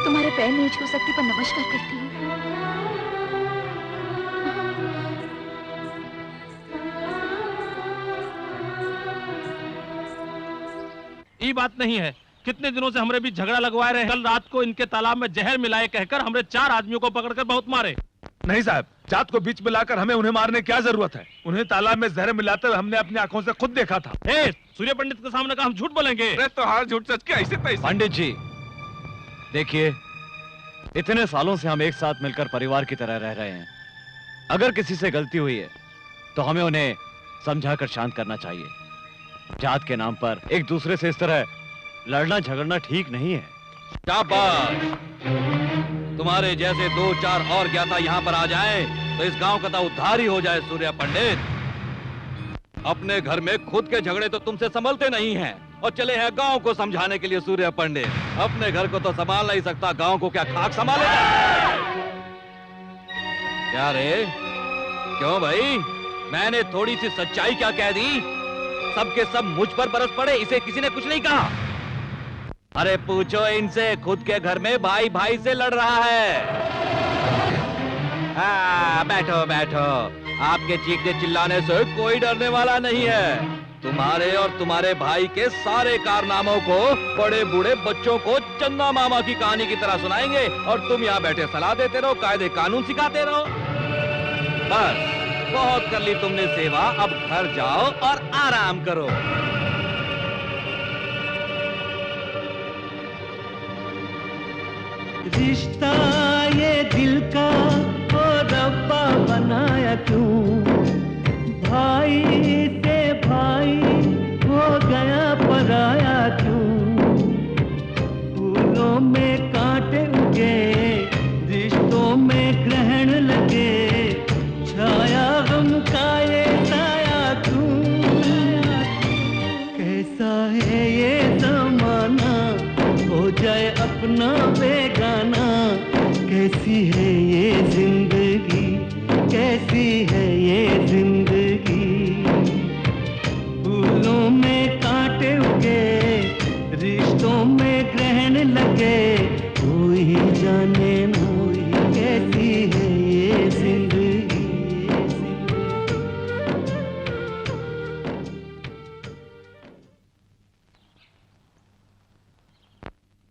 तुम्हारे पैर नहीं छू सकती, पर नमस्कार करती हूँ। ये बात नहीं है, कितने दिनों से हमारे बीच झगड़ा लगवा रहे हैं। कल रात को इनके तालाब में जहर मिलाए कहकर हमने 4 आदमियों को पकड़कर बहुत मारे। नहीं साहब, जात को बीच में लाकर हमें उन्हें मारने की क्या जरूरत है? उन्हें तालाब में जहर मिलाते हुए हमने अपनी आंखों से खुद देखा था। सूर्य पंडित के सामने का हम झूठ बोलेंगे? अरे तो हार झूठ सच के ऐसे तैसे। पंडित जी देखिए, इतने सालों से हम एक साथ मिलकर परिवार की तरह रह रहे हैं। अगर किसी से गलती हुई है तो हमें उन्हें समझाकर शांत करना चाहिए। जात के नाम पर एक दूसरे से इस तरह लड़ना झगड़ना ठीक नहीं है। शाबाश! तुम्हारे जैसे 2-4 और ज्ञाता यहाँ पर आ जाएं, तो इस गांव का तो उद्धार ही हो जाए। सूर्य पंडित, अपने घर में खुद के झगड़े तो तुमसे संभलते नहीं हैं, और चले हैं गांव को समझाने के लिए। सूर्य पंडित अपने घर को तो संभाल नहीं सकता, गांव को क्या खाक संभालेगा? क्या रे, क्यों भाई? मैंने थोड़ी सी सच्चाई क्या कह दी? सबके सब मुझ पर बरस पड़े, इसे किसी ने कुछ नहीं कहा। अरे पूछो इनसे, खुद के घर में भाई भाई से लड़ रहा है। बैठो बैठो, आपके चीखने चिल्लाने से कोई डरने वाला नहीं है। तुम्हारे और तुम्हारे भाई के सारे कारनामों को बड़े बूढ़े बच्चों को चंदा मामा की कहानी की तरह सुनाएंगे, और तुम यहाँ बैठे सलाह देते रहो, कायदे कानून सिखाते रहो। बस बहुत कर ली तुमने सेवा, अब घर जाओ और आराम करो। रिश्ता ये दिल का ओ रब्बा बनाया क्यों? भाई से भाई हो गया पराया क्यों? फूलों में कांटे उगे, रिश्तों में ग्रहण लगे, छाया गम का ये साया क्यों? कैसा है ये जमाना, हो जाए अपना बेगाना। कैसी है ये जिंदगी, कैसी है ये जिंदगी? फूलों में कांटे उगे, रिश्तों में ग्रहण लगे, कोई जाने ना कैसी है ये जिंदगी।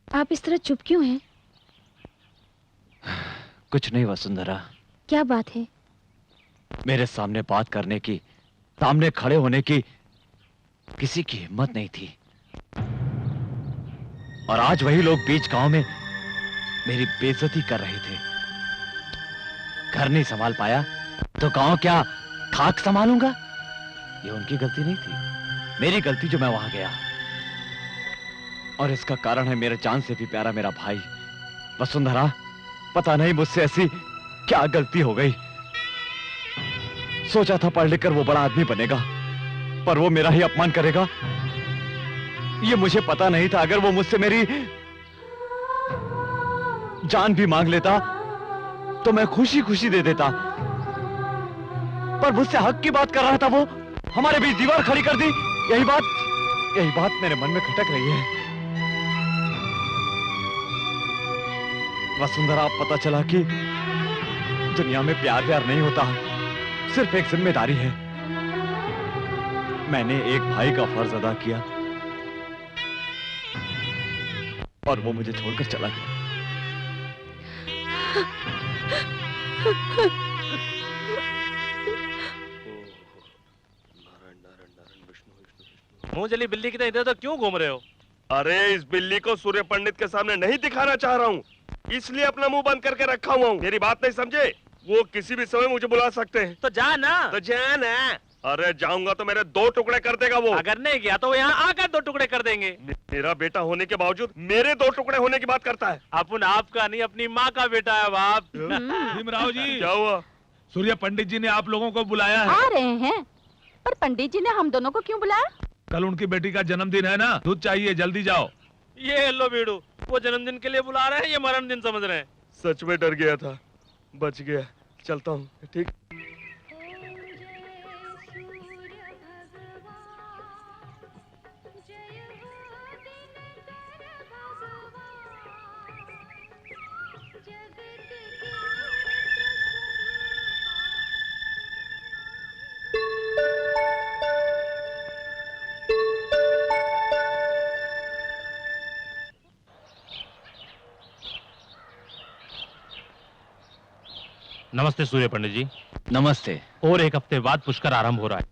आप इस तरह चुप क्यों हैं? कुछ नहीं वसुंधरा। क्या बात है? मेरे सामने बात करने की, सामने खड़े होने की किसी की हिम्मत नहीं थी, और आज वही लोग बीच गांव में मेरी बेइज्जती कर रहे थे। घर नहीं संभाल पाया तो गांव क्या खाक संभालूंगा? ये उनकी गलती नहीं थी, मेरी गलती जो मैं वहां गया। और इसका कारण है मेरे जान से भी प्यारा मेरा भाई। वसुंधरा, पता नहीं मुझसे ऐसी क्या गलती हो गई। सोचा था पढ़ लिख कर वो बड़ा आदमी बनेगा, पर वो मेरा ही अपमान करेगा। ये मुझे पता नहीं था, अगर वो मुझसे मेरी जान भी मांग लेता तो मैं खुशी खुशी दे देता, पर मुझसे हक की बात कर रहा था वो, हमारे बीच दीवार खड़ी कर दी। यही बात मेरे मन में खटक रही है। वसुंधरा, अब पता चला कि दुनिया में प्यार प्यार नहीं होता, सिर्फ एक जिम्मेदारी है। मैंने एक भाई का फर्ज अदा किया और वो मुझे छोड़कर चला गया। मुंह जली बिल्ली की तरह इधर तो क्यों घूम रहे हो? अरे इस बिल्ली को सूर्य पंडित के सामने नहीं दिखाना चाह रहा हूँ, इसलिए अपना मुंह बंद करके रखा हुआ हूँ। मेरी बात नहीं समझे? वो किसी भी समय मुझे बुला सकते हैं। तो जा ना। तो जा ना। अरे जाऊंगा तो मेरे 2 टुकड़े कर देगा वो। अगर नहीं गया तो वो यहाँ आकर 2 टुकड़े कर देंगे। मेरा बेटा होने के बावजूद मेरे 2 टुकड़े होने की बात करता है। अपन आपका नहीं, अपनी माँ का बेटा है बाप। भीमराव जी, क्या हुआ? सूर्य पंडित जी ने आप लोगों को बुलाया है। आ रहे हैं, पर पंडित जी ने हम दोनों को क्यों बुलाया? कल उनकी बेटी का जन्मदिन है ना, दूध चाहिए, जल्दी जाओ। ये लो बीड़ू, वो जन्मदिन के लिए बुला रहे हैं, ये मरण दिन समझ रहे हैं। सच में डर गया था, बच गया। चलता हूँ, ठीक। नमस्ते सूर्य पंडित जी। नमस्ते। और 1 हफ्ते बाद पुष्कर आरंभ हो रहा है।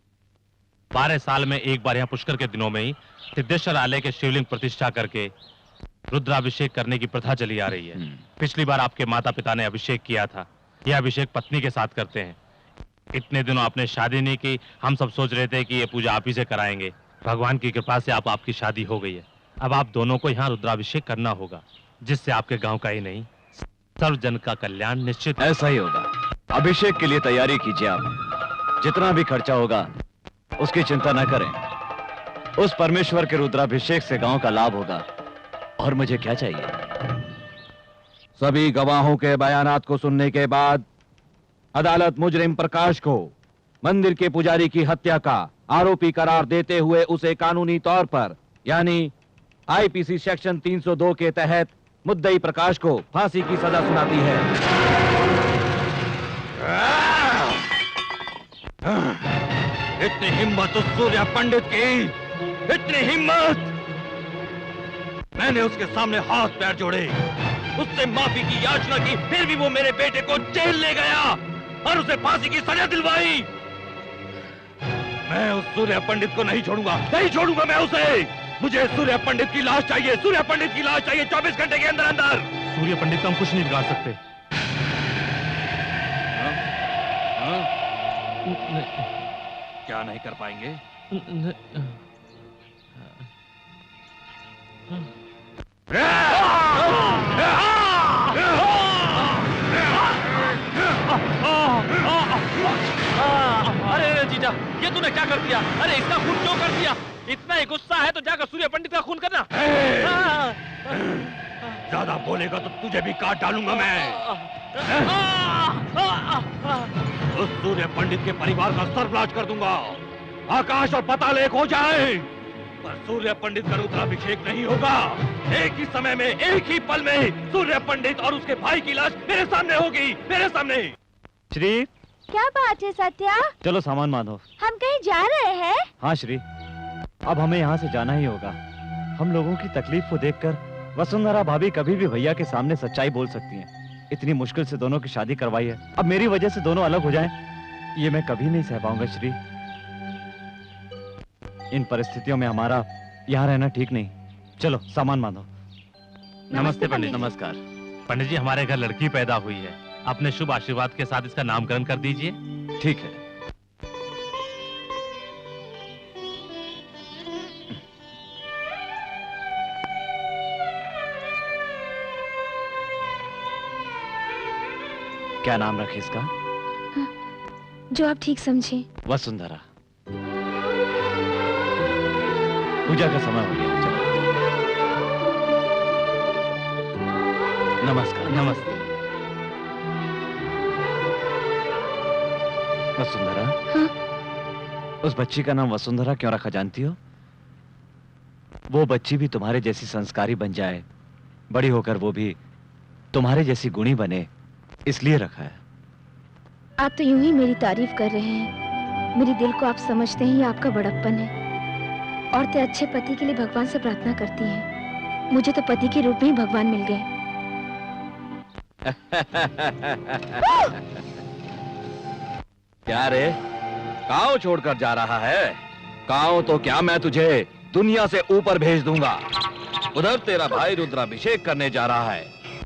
12 साल में एक बार यहाँ पुष्कर के दिनों में ही सिद्धेश्वर आलय के शिवलिंग प्रतिष्ठा करके रुद्राभिषेक करने की प्रथा चली आ रही है। पिछली बार आपके माता पिता ने अभिषेक किया था, यह अभिषेक पत्नी के साथ करते हैं। इतने दिनों आपने शादी नहीं की, हम सब सोच रहे थे कि ये पूजा आप ही से कराएंगे। भगवान की कृपा से आपकी शादी हो गई है। अब आप दोनों को यहाँ रुद्राभिषेक करना होगा, जिससे आपके गाँव का ही नहीं सर्व जन का कल्याण निश्चित। ऐसा ही होगा। अभिषेक के लिए तैयारी कीजिए आप। जितना भी खर्चा होगा उसकी चिंता न करें। उस परमेश्वर के रुद्राभिषेक से गांव का लाभ होगा। और मुझे क्या चाहिए? सभी गवाहों के बयानात को सुनने के बाद अदालत मुजरिम प्रकाश को मंदिर के पुजारी की हत्या का आरोपी करार देते हुए उसे कानूनी तौर पर यानी आईपीसी सेक्शन 302 के तहत मुद्दई प्रकाश को फांसी की सजा सुनाती है। इतनी हिम्मत उस सूर्य पंडित की, इतनी हिम्मत! मैंने उसके सामने हाथ पैर जोड़े, उससे माफी की याचना की, फिर भी वो मेरे बेटे को जेल ले गया और उसे फांसी की सजा दिलवाई। मैं उस सूर्य पंडित को नहीं छोड़ूंगा, नहीं छोड़ूंगा मैं उसे। मुझे सूर्य पंडित की लाश चाहिए, सूर्य पंडित की लाश चाहिए 24 घंटे के अंदर अंदर। सूर्य पंडित को हम कुछ नहीं बिगाड़ सकते। क्या नहीं कर पाएंगे? अरे जीजा, ये तूने क्या कर दिया? अरे इसका खून क्यों कर दिया? इतना ही गुस्सा है तो जाकर सूर्य पंडित का खून करना। ज्यादा बोलेगा तो तुझे भी काट डालूंगा मैं। उस सूर्य पंडित के परिवार का सर्वनाश कर दूंगा। आकाश और पाताल एक हो जाए, पर सूर्य पंडित का रुद्राभिषेक नहीं होगा। एक ही समय में, एक ही पल में सूर्य पंडित और उसके भाई की लाश मेरे सामने होगी, मेरे सामने। श्री, क्या बात है सत्या? चलो सामान बांधो। हम कहीं जा रहे हैं? हाँ श्री, अब हमें यहाँ से जाना ही होगा। हम लोगों की तकलीफ को देखकर वसुंधरा भाभी कभी भी भैया के सामने सच्चाई बोल सकती हैं। इतनी मुश्किल से दोनों की शादी करवाई है, अब मेरी वजह से दोनों अलग हो जाएं, ये मैं कभी नहीं सह पाऊंगा श्री। इन परिस्थितियों में हमारा यहाँ रहना ठीक नहीं। चलो सामान बांधो। नमस्ते पंडित। नमस्कार पंडित जी, हमारे घर लड़की पैदा हुई है, अपने शुभ आशीर्वाद के साथ इसका नामकरण कर दीजिए। ठीक है। क्या नाम रखे इसका? जो आप ठीक समझे। वसुंधरा। पूजा का समय हो गया, चलो। नमस्कार। नमस्ते। वसुंधरा। हाँ? उस बच्ची का नाम वसुंधरा क्यों रखा जानती हो? वो बच्ची भी तुम्हारे जैसी संस्कारी बन जाए, बड़ी होकर वो भी तुम्हारे जैसी गुणी बने, इसलिए रखा है। आप तो यूं ही मेरी तारीफ कर रहे हैं। मेरे दिल को आप समझते हैं, ये आपका बड़प्पन है। औरतें अच्छे पति के लिए भगवान से प्रार्थना करती हैं। मुझे तो पति के रूप में ही भगवान मिल गए। क्या रे, गाँव छोड़कर जा रहा है? गाँव तो क्या, मैं तुझे दुनिया से ऊपर भेज दूंगा। उधर तेरा भाई रुद्राभिषेक करने जा रहा है,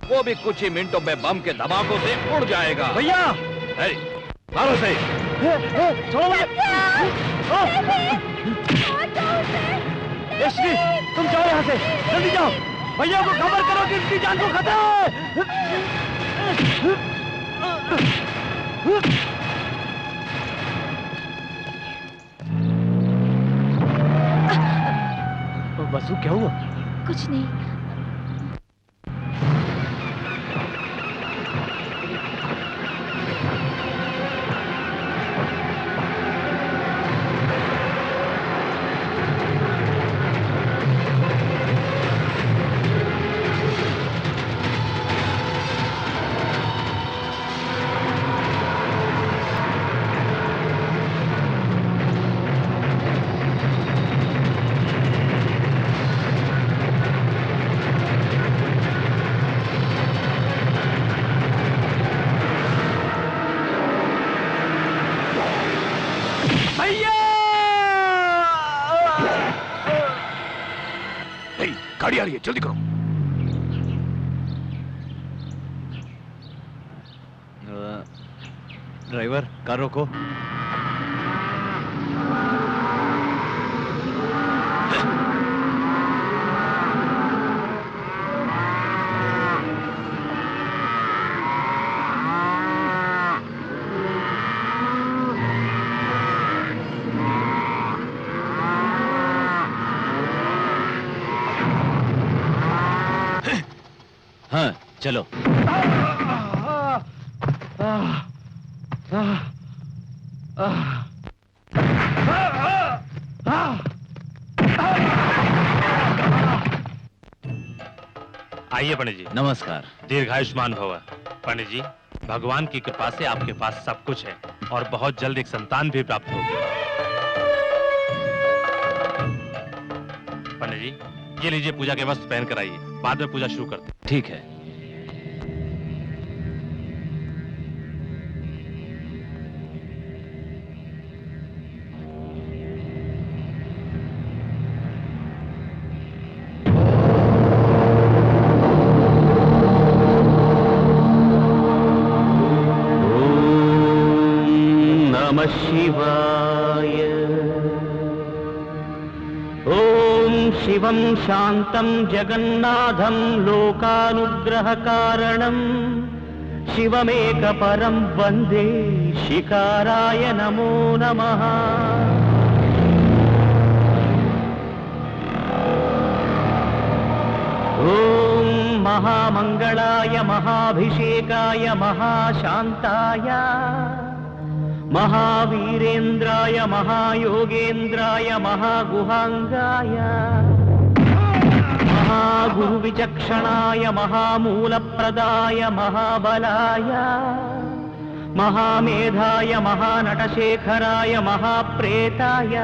वो भी कुछ ही मिनटों में बम के धमाकों से उड़ जाएगा। भैया मारो से। यश्वी, तुम जाओ यहाँ से, जल्दी जाओ। भैया को खबर करो कि इसकी जान को खतरा है। बसु, क्या हुआ? कुछ नहीं। गाड़ी आ रही है, जल्दी करो। ड्राइवर, कार रोको। हाँ, चलो। आइए पंडित जी। नमस्कार। दीर्घायुष्मान भव। पंडित जी, भगवान की कृपा से आपके पास सब कुछ है और बहुत जल्द एक संतान भी प्राप्त होगी। पंडित जी, ये लीजिए पूजा के वस्त्र पहन कर आइए, बाद में पूजा शुरू करते हैं। ठीक है। शिवाय। ओम शिवं शांतं जगन्नाथं लोकानुग्रहकारणं शिवमेकपरं वन्दे शिकाराय नमो नमः। ओम महामंगलाय महाभिषेकाय महाशांताय महावीरेन्द्राय महायोगेन्द्राय महागुहांगाय महागुरुविचक्षणाय महामूलप्रदाय महाबलाय महामेधाय महानटशेखराय महाप्रेताय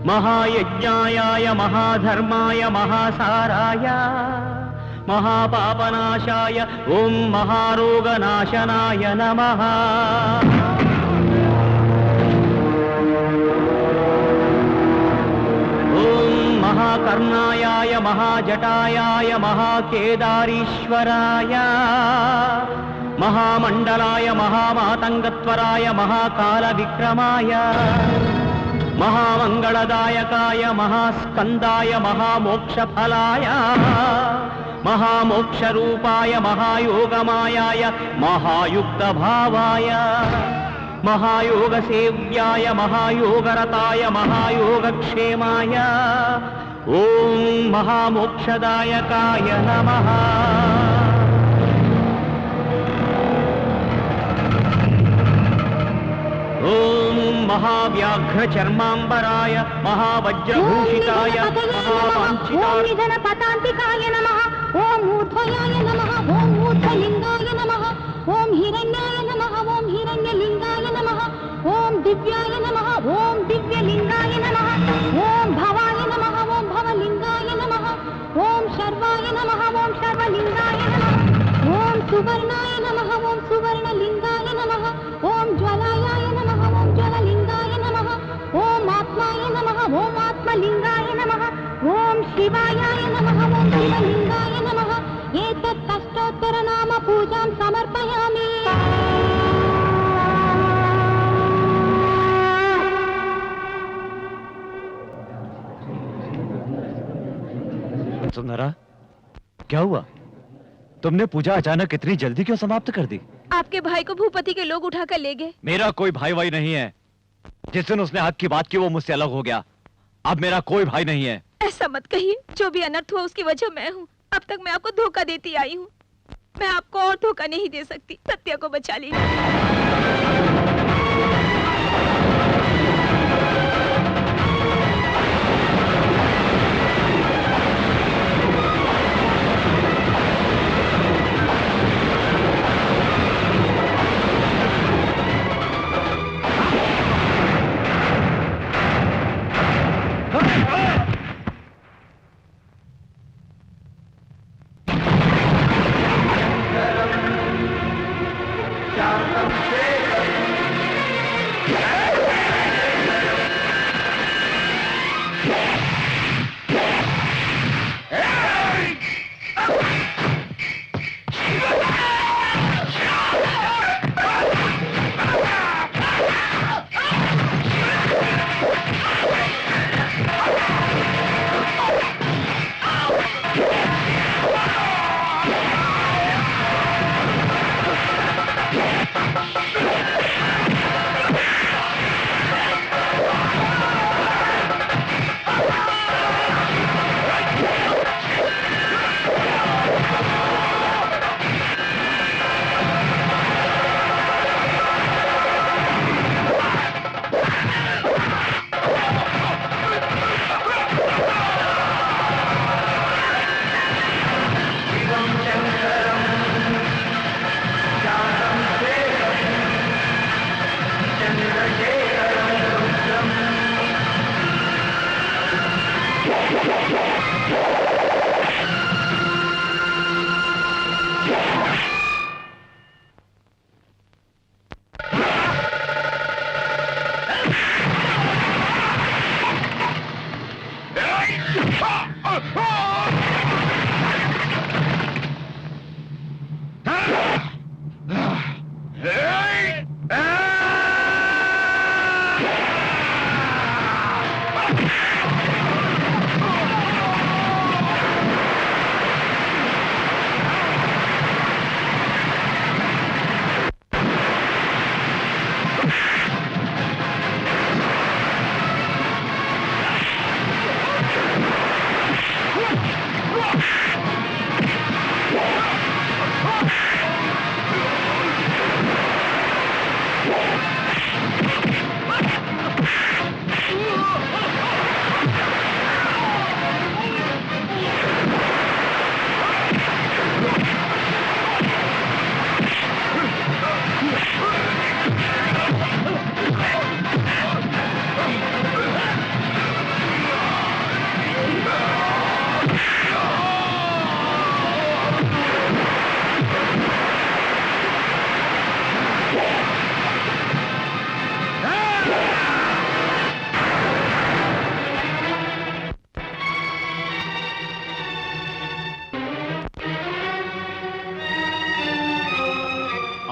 महायज्ञाय महाधर्माय महासाराय महापापनाशाय ओम महारोगनाशनाय नमः। महाकर्णायाय महाजटायाय महाकेदारीश्वराय महामंडलाय महामातंगत्वराय महाकालविक्रमाय महामंगलदायकाय महास्कंदाय महामोक्षफलाय महामोक्षरूपाय महायोगमायाय महायुक्तभावाय महायोगसेव्याय महायोगरताय महायोगक्षेमाय ओम महामोक्षदायकाय नमः। ओम महाव्याघ्रचर्मांबराय महावज्रभूषिताय महावाञ्छिताय नमः। ओम ऊर्ध्वयाय नमः। ओम ऊर्ध्वलिंगाय नमः। ओम हिरण्याय नमः। ओम हिरण्यलिंगाय नमः। ओम दिव्याय नमः। ओम दिव्यलिंगाय नमः। ओम भवाय नमः। ओम भवलिंगाय नमः। ओम शर्वाय नमः। ओम शर्वलिंगाय नमः। ओम सुवर्णाय नमः। ओम सुवर्णलिंगाय नमः। ओम ज्वलायाय नमः। ओम ज्वललिंगाय नमः। ओम आत्माय नमः। ओम आत्मलिंगाय नमः। शिवलिंगाय नमः एतत् अष्टोत्तरनाम पूजां समर्पयामि। सुंदरा, क्या हुआ? तुमने पूजा अचानक इतनी जल्दी क्यों समाप्त कर दी? आपके भाई को भूपति के लोग उठाकर ले गए। मेरा कोई भाई वाई नहीं है। जिस दिन उसने हक की बात की वो मुझसे अलग हो गया। अब मेरा कोई भाई नहीं है। ऐसा मत कहिए, जो भी अनर्थ हुआ उसकी वजह मैं हूँ। अब तक मैं आपको धोखा देती आई हूँ। मैं आपको और धोखा नहीं दे सकती। सत्या को बचा लीजिए।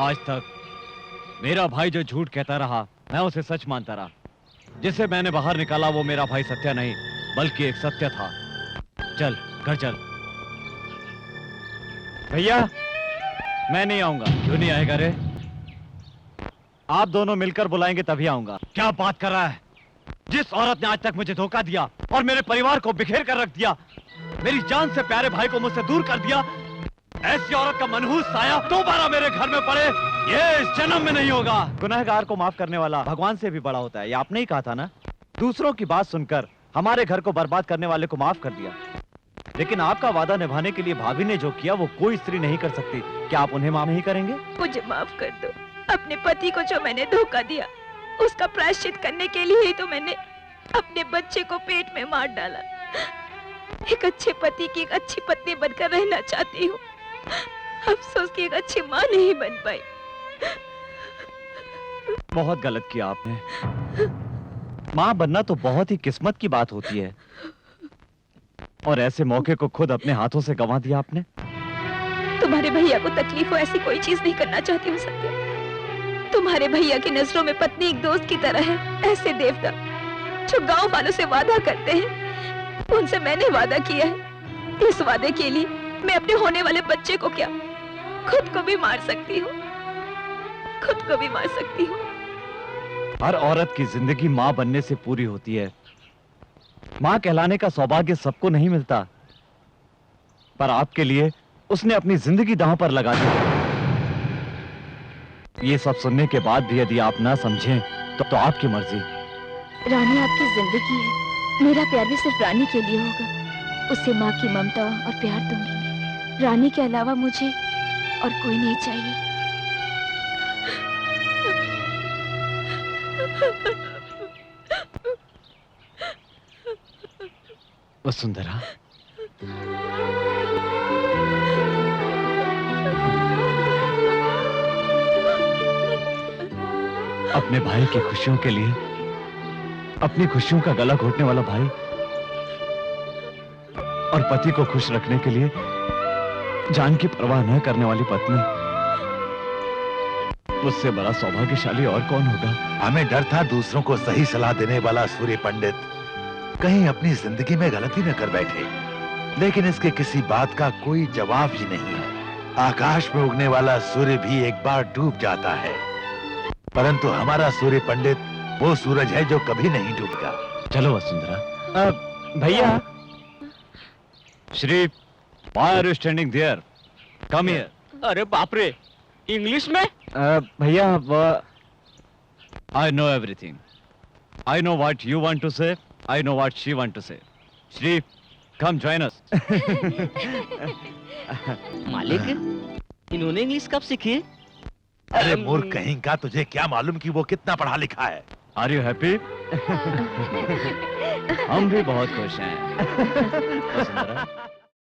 आज तक मेरा भाई जो झूठ कहता रहा मैं उसे सच मानता रहा। जिसे मैंने बाहर निकाला वो मेरा भाई सत्या नहीं बल्कि एक सत्य था। चल घर चल। भैया मैं नहीं आऊंगा। क्यों नहीं आएगा रे? आप दोनों मिलकर बुलाएंगे तभी आऊंगा। क्या बात कर रहा है? जिस औरत ने आज तक मुझे धोखा दिया और मेरे परिवार को बिखेर कर रख दिया, मेरी जान से प्यारे भाई को मुझसे दूर कर दिया, ऐसी औरत का मनहूस साया दोबारा मेरे घर में पड़े ये इस जन्म में नहीं होगा। गुनहगार को माफ करने वाला भगवान से भी बड़ा होता है, ये आपने ही कहा था ना। दूसरों की बात सुनकर हमारे घर को बर्बाद करने वाले को माफ कर दिया, लेकिन आपका वादा निभाने के लिए भाभी ने जो किया वो कोई स्त्री नहीं कर सकती। क्या आप उन्हें माफ नहीं करेंगे? मुझे माफ कर दो। अपने पति को जो मैंने धोखा दिया उसका प्रायश्चित करने के लिए ही तो मैंने अपने बच्चे को पेट में मार डाला। एक अच्छे पति की एक अच्छी पत्नी बनकर रहना चाहती हूँ। अफसोस की एक अच्छी माँ नहीं बन पाई। बहुत गलत किया आपने। माँ बनना तो बहुत ही किस्मत की बात होती है। और ऐसे मौके को खुद अपने हाथों से गंवा दिया आपने। तुम्हारे भैया को तकलीफ हो ऐसी कोई चीज नहीं करना चाहती हूँ सत्य। तुम्हारे भैया की नजरों में पत्नी एक दोस्त की तरह है। ऐसे देवता जो गांव वालों से वादा करते हैं, उनसे मैंने वादा किया है। इस वादे के लिए मैं अपने होने वाले बच्चे को क्या, खुद को भी मार सकती हूँ, खुद को भी मार सकती हूँ। हर औरत की जिंदगी माँ बनने से पूरी होती है। माँ कहलाने का सौभाग्य सबको नहीं मिलता, पर आपके लिए उसने अपनी जिंदगी दांव पर लगा दी। ये सब सुनने के बाद भी यदि आप ना समझें तो आपकी मर्जी। रानी आपकी जिंदगी है, मेरा प्यार भी सिर्फ रानी के लिए होगा। उसे माँ की ममता और प्यार दूंगी। रानी के अलावा मुझे और कोई नहीं चाहिए। वसुंधरा, अपने भाई की खुशियों के लिए अपनी खुशियों का गला घोटने वाला भाई और पति को खुश रखने के लिए जान की परवाह न करने वाली पत्नी, उससे बड़ा सौभाग्यशाली और कौन होगा। हमें डर था दूसरों को सही सलाह देने वाला सूर्य पंडित कहीं अपनी जिंदगी में गलती न कर बैठे, लेकिन इसके किसी बात का कोई जवाब ही नहीं है। आकाश में उगने वाला सूर्य भी एक बार डूब जाता है, परंतु हमारा सूर्य पंडित वो सूरज है जो कभी नहीं डूबता। चलो वसुंधरा। भैया, Shri, why are you standing there? Come here. अरे बाप रे, इंग्लिश में? भैया, I know everything. I know what you want to say. I know what she want to say. Shri, come join us. मालिक, इन्होंने इंग्लिश कब सीखी? अरे मूर्ख कहीं का, तुझे क्या मालूम कि वो कितना पढ़ा लिखा है। Are you happy? हम भी बहुत खुश हैं। वसुंधरा,